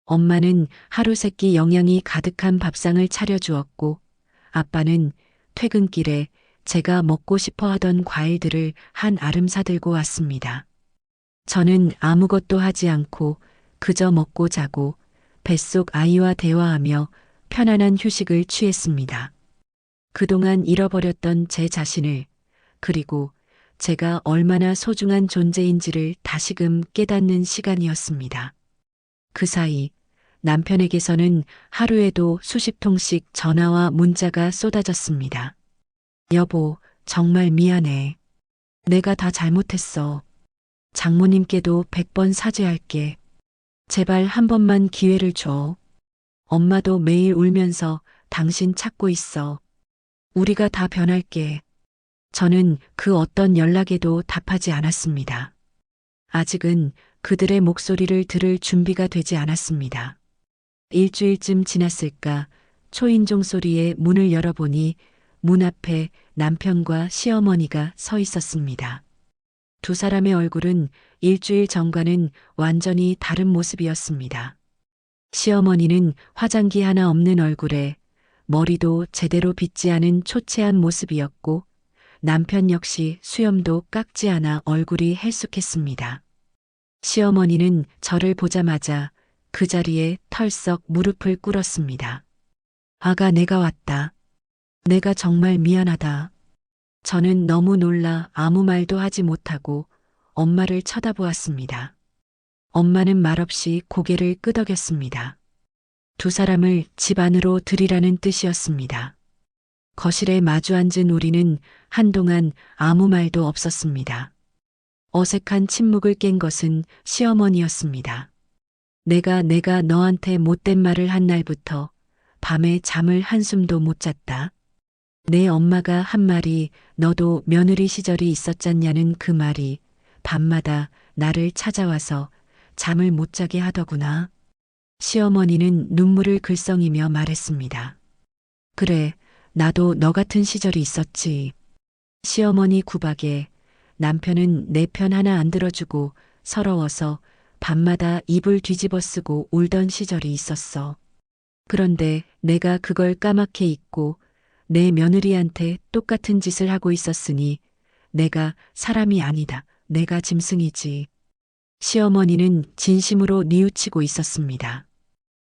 B: 엄마는 하루 세끼 영양이 가득한 밥상을 차려주었고 아빠는 퇴근길에 제가 먹고 싶어 하던 과일들을 한 알음 사들고 왔습니다. 저는 아무것도 하지 않고 그저 먹고 자고 뱃속 아이와 대화하며 편안한 휴식을 취했습니다. 그동안 잃어버렸던 제 자신을, 그리고 제가 얼마나 소중한 존재인지를 다시금 깨닫는 시간이었습니다. 그 사이 남편에게서는 하루에도 수십 통씩 전화와 문자가 쏟아졌습니다. 여보, 정말 미안해. 내가 다 잘못했어. 장모님께도 100번 사죄할게. 제발 한 번만 기회를 줘. 엄마도 매일 울면서 당신 찾고 있어. 우리가 다 변할게. 저는 그 어떤 연락에도 답하지 않았습니다. 아직은 그들의 목소리를 들을 준비가 되지 않았습니다. 일주일쯤 지났을까 초인종 소리에 문을 열어보니 문 앞에 남편과 시어머니가 서 있었습니다. 두 사람의 얼굴은 일주일 전과는 완전히 다른 모습이었습니다. 시어머니는 화장기 하나 없는 얼굴에 머리도 제대로 빗지 않은 초췌한 모습이었고 남편 역시 수염도 깎지 않아 얼굴이 헬쑥했습니다. 시어머니는 저를 보자마자 그 자리에 털썩 무릎을 꿇었습니다. 아가, 내가 왔다. 내가 정말 미안하다. 저는 너무 놀라 아무 말도 하지 못하고 엄마를 쳐다보았습니다. 엄마는 말없이 고개를 끄덕였습니다. 두 사람을 집 안으로 들이라는 뜻이었습니다. 거실에 마주 앉은 우리는 한동안 아무 말도 없었습니다. 어색한 침묵을 깬 것은 시어머니였습니다. 내가 너한테 못된 말을 한 날부터 밤에 잠을 한숨도 못 잤다. 내 엄마가 한 말이 너도 며느리 시절이 있었잖냐는 그 말이 밤마다 나를 찾아와서 잠을 못 자게 하더구나. 시어머니는 눈물을 글썽이며 말했습니다. 그래, 나도 너 같은 시절이 있었지. 시어머니 구박에 남편은 내 편 하나 안 들어주고 서러워서 밤마다 이불 뒤집어 쓰고 울던 시절이 있었어. 그런데 내가 그걸 까맣게 잊고 내 며느리한테 똑같은 짓을 하고 있었으니 내가 사람이 아니다. 내가 짐승이지. 시어머니는 진심으로 뉘우치고 있었습니다.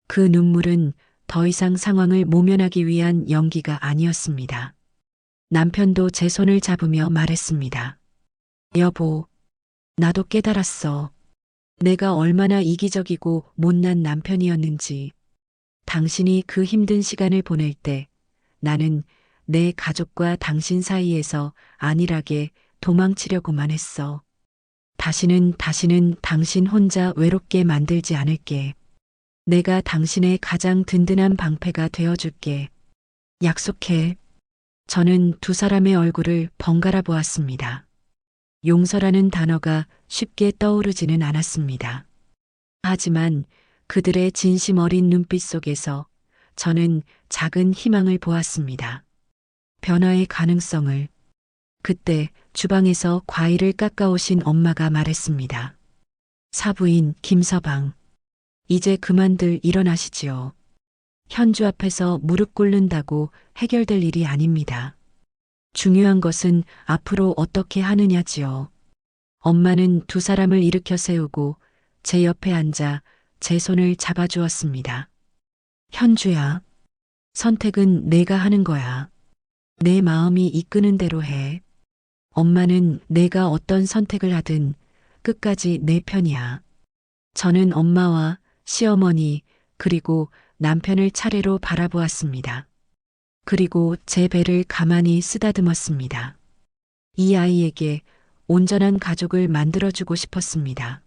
B: 그 눈물은 더 이상 상황을 모면하기 위한 연기가 아니었습니다. 남편도 제 손을 잡으며 말했습니다. 여보, 나도 깨달았어. 내가 얼마나 이기적이고 못난 남편이었는지. 당신이 그 힘든 시간을 보낼 때 나는 내 가족과 당신 사이에서 안일하게 도망치려고만 했어. 다시는 당신 혼자 외롭게 만들지 않을게. 내가 당신의 가장 든든한 방패가 되어줄게. 약속해. 저는 두 사람의 얼굴을 번갈아 보았습니다. 용서라는 단어가 쉽게 떠오르지는 않았습니다. 하지만 그들의 진심 어린 눈빛 속에서 저는 작은 희망을 보았습니다. 변화의 가능성을. 그때 주방에서 과일을 깎아오신 엄마가 말했습니다. 사부인 김서방. 이제 그만들 일어나시지요. 현주 앞에서 무릎 꿇는다고 해결될 일이 아닙니다. 중요한 것은 앞으로 어떻게 하느냐지요. 엄마는 두 사람을 일으켜 세우고 제 옆에 앉아 제 손을 잡아주었습니다. 현주야, 선택은 내가 하는 거야. 내 마음이 이끄는 대로 해. 엄마는 내가 어떤 선택을 하든 끝까지 내 편이야. 저는 엄마와 시어머니 그리고 남편을 차례로 바라보았습니다. 그리고 제 배를 가만히 쓰다듬었습니다. 이 아이에게 온전한 가족을 만들어주고 싶었습니다.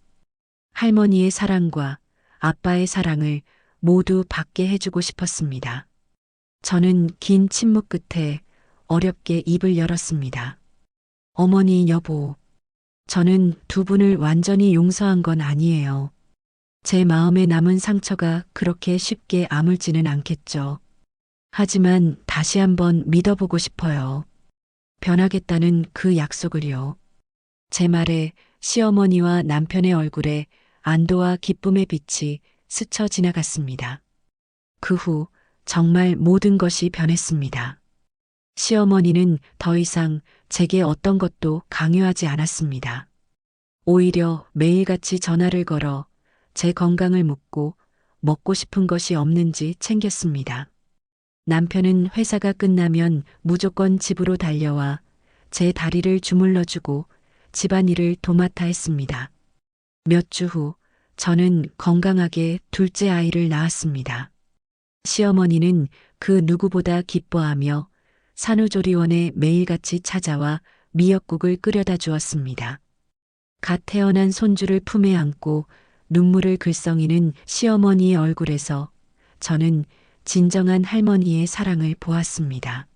B: 할머니의 사랑과 아빠의 사랑을 모두 받게 해주고 싶었습니다. 저는 긴 침묵 끝에 어렵게 입을 열었습니다. 어머니, 여보, 저는 두 분을 완전히 용서한 건 아니에요. 제 마음에 남은 상처가 그렇게 쉽게 아물지는 않겠죠. 하지만 다시 한번 믿어보고 싶어요. 변하겠다는 그 약속을요. 제 말에 시어머니와 남편의 얼굴에 안도와 기쁨의 빛이 스쳐 지나갔습니다. 그 후 정말 모든 것이 변했습니다. 시어머니는 더 이상 제게 어떤 것도 강요하지 않았습니다. 오히려 매일같이 전화를 걸어 제 건강을 묻고 먹고 싶은 것이 없는지 챙겼습니다. 남편은 회사가 끝나면 무조건 집으로 달려와 제 다리를 주물러주고 집안일을 도맡아 했습니다. 몇 주 후 저는 건강하게 둘째 아이를 낳았습니다. 시어머니는 그 누구보다 기뻐하며 산후조리원에 매일같이 찾아와 미역국을 끓여다 주었습니다. 갓 태어난 손주를 품에 안고 눈물을 글썽이는 시어머니의 얼굴에서 저는 진정한 할머니의 사랑을 보았습니다.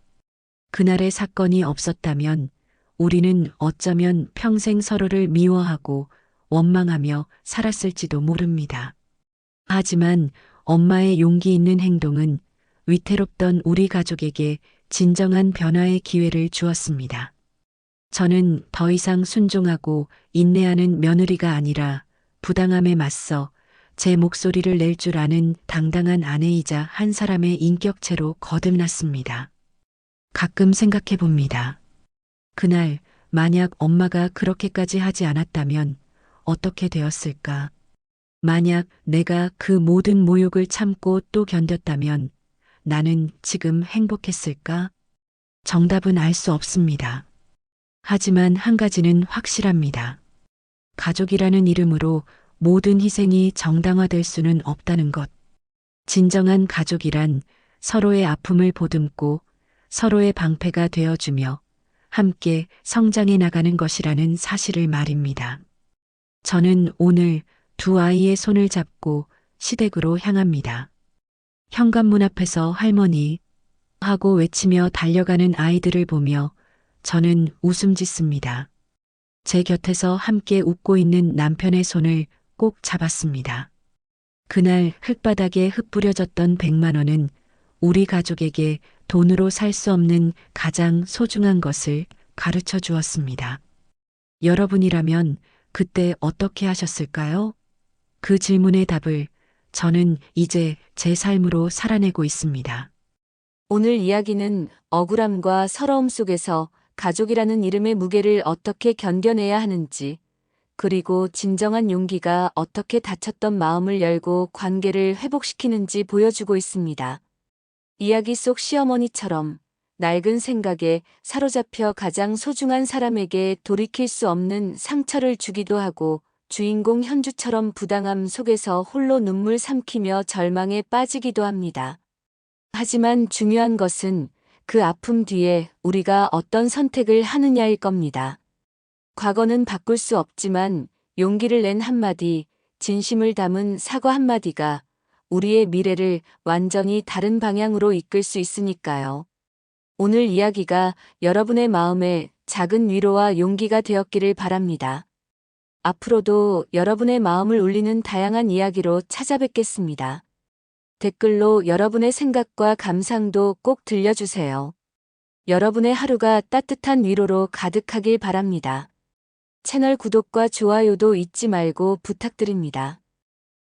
B: 그날의 사건이 없었다면 우리는 어쩌면 평생 서로를 미워하고 원망하며 살았을지도 모릅니다. 하지만 엄마의 용기 있는 행동은 위태롭던 우리 가족에게 진정한 변화의 기회를 주었습니다. 저는 더 이상 순종하고 인내하는 며느리가 아니라 부당함에 맞서 제 목소리를 낼 줄 아는 당당한 아내이자 한 사람의 인격체로 거듭났습니다. 가끔 생각해 봅니다. 그날 만약 엄마가 그렇게까지 하지 않았다면 어떻게 되었을까? 만약 내가 그 모든 모욕을 참고 또 견뎠다면 나는 지금 행복했을까? 정답은 알 수 없습니다. 하지만 한 가지는 확실합니다. 가족이라는 이름으로 모든 희생이 정당화될 수는 없다는 것. 진정한 가족이란 서로의 아픔을 보듬고 서로의 방패가 되어주며 함께 성장해 나가는 것이라는 사실을 말입니다. 저는 오늘 두 아이의 손을 잡고 시댁으로 향합니다. 현관문 앞에서 할머니 하고 외치며 달려가는 아이들을 보며 저는 웃음 짓습니다. 제 곁에서 함께 웃고 있는 남편의 손을 꼭 잡았습니다. 그날 흙바닥에 흩뿌려졌던 100만 원은 우리 가족에게 돈으로 살 수 없는 가장 소중한 것을 가르쳐 주었습니다. 여러분이라면 그때 어떻게 하셨을까요? 그 질문의 답을 저는 이제 제 삶으로 살아내고 있습니다.
C: 오늘 이야기는 억울함과 서러움 속에서 가족이라는 이름의 무게를 어떻게 견뎌내야 하는지, 그리고 진정한 용기가 어떻게 다쳤던 마음을 열고 관계를 회복시키는지 보여주고 있습니다. 이야기 속 시어머니처럼 낡은 생각에 사로잡혀 가장 소중한 사람에게 돌이킬 수 없는 상처를 주기도 하고, 주인공 현주처럼 부당함 속에서 홀로 눈물 삼키며 절망에 빠지기도 합니다. 하지만 중요한 것은 그 아픔 뒤에 우리가 어떤 선택을 하느냐일 겁니다. 과거는 바꿀 수 없지만 용기를 낸 한마디, 진심을 담은 사과 한마디가 우리의 미래를 완전히 다른 방향으로 이끌 수 있으니까요. 오늘 이야기가 여러분의 마음에 작은 위로와 용기가 되었기를 바랍니다. 앞으로도 여러분의 마음을 울리는 다양한 이야기로 찾아뵙겠습니다. 댓글로 여러분의 생각과 감상도 꼭 들려주세요. 여러분의 하루가 따뜻한 위로로 가득하길 바랍니다. 채널 구독과 좋아요도 잊지 말고 부탁드립니다.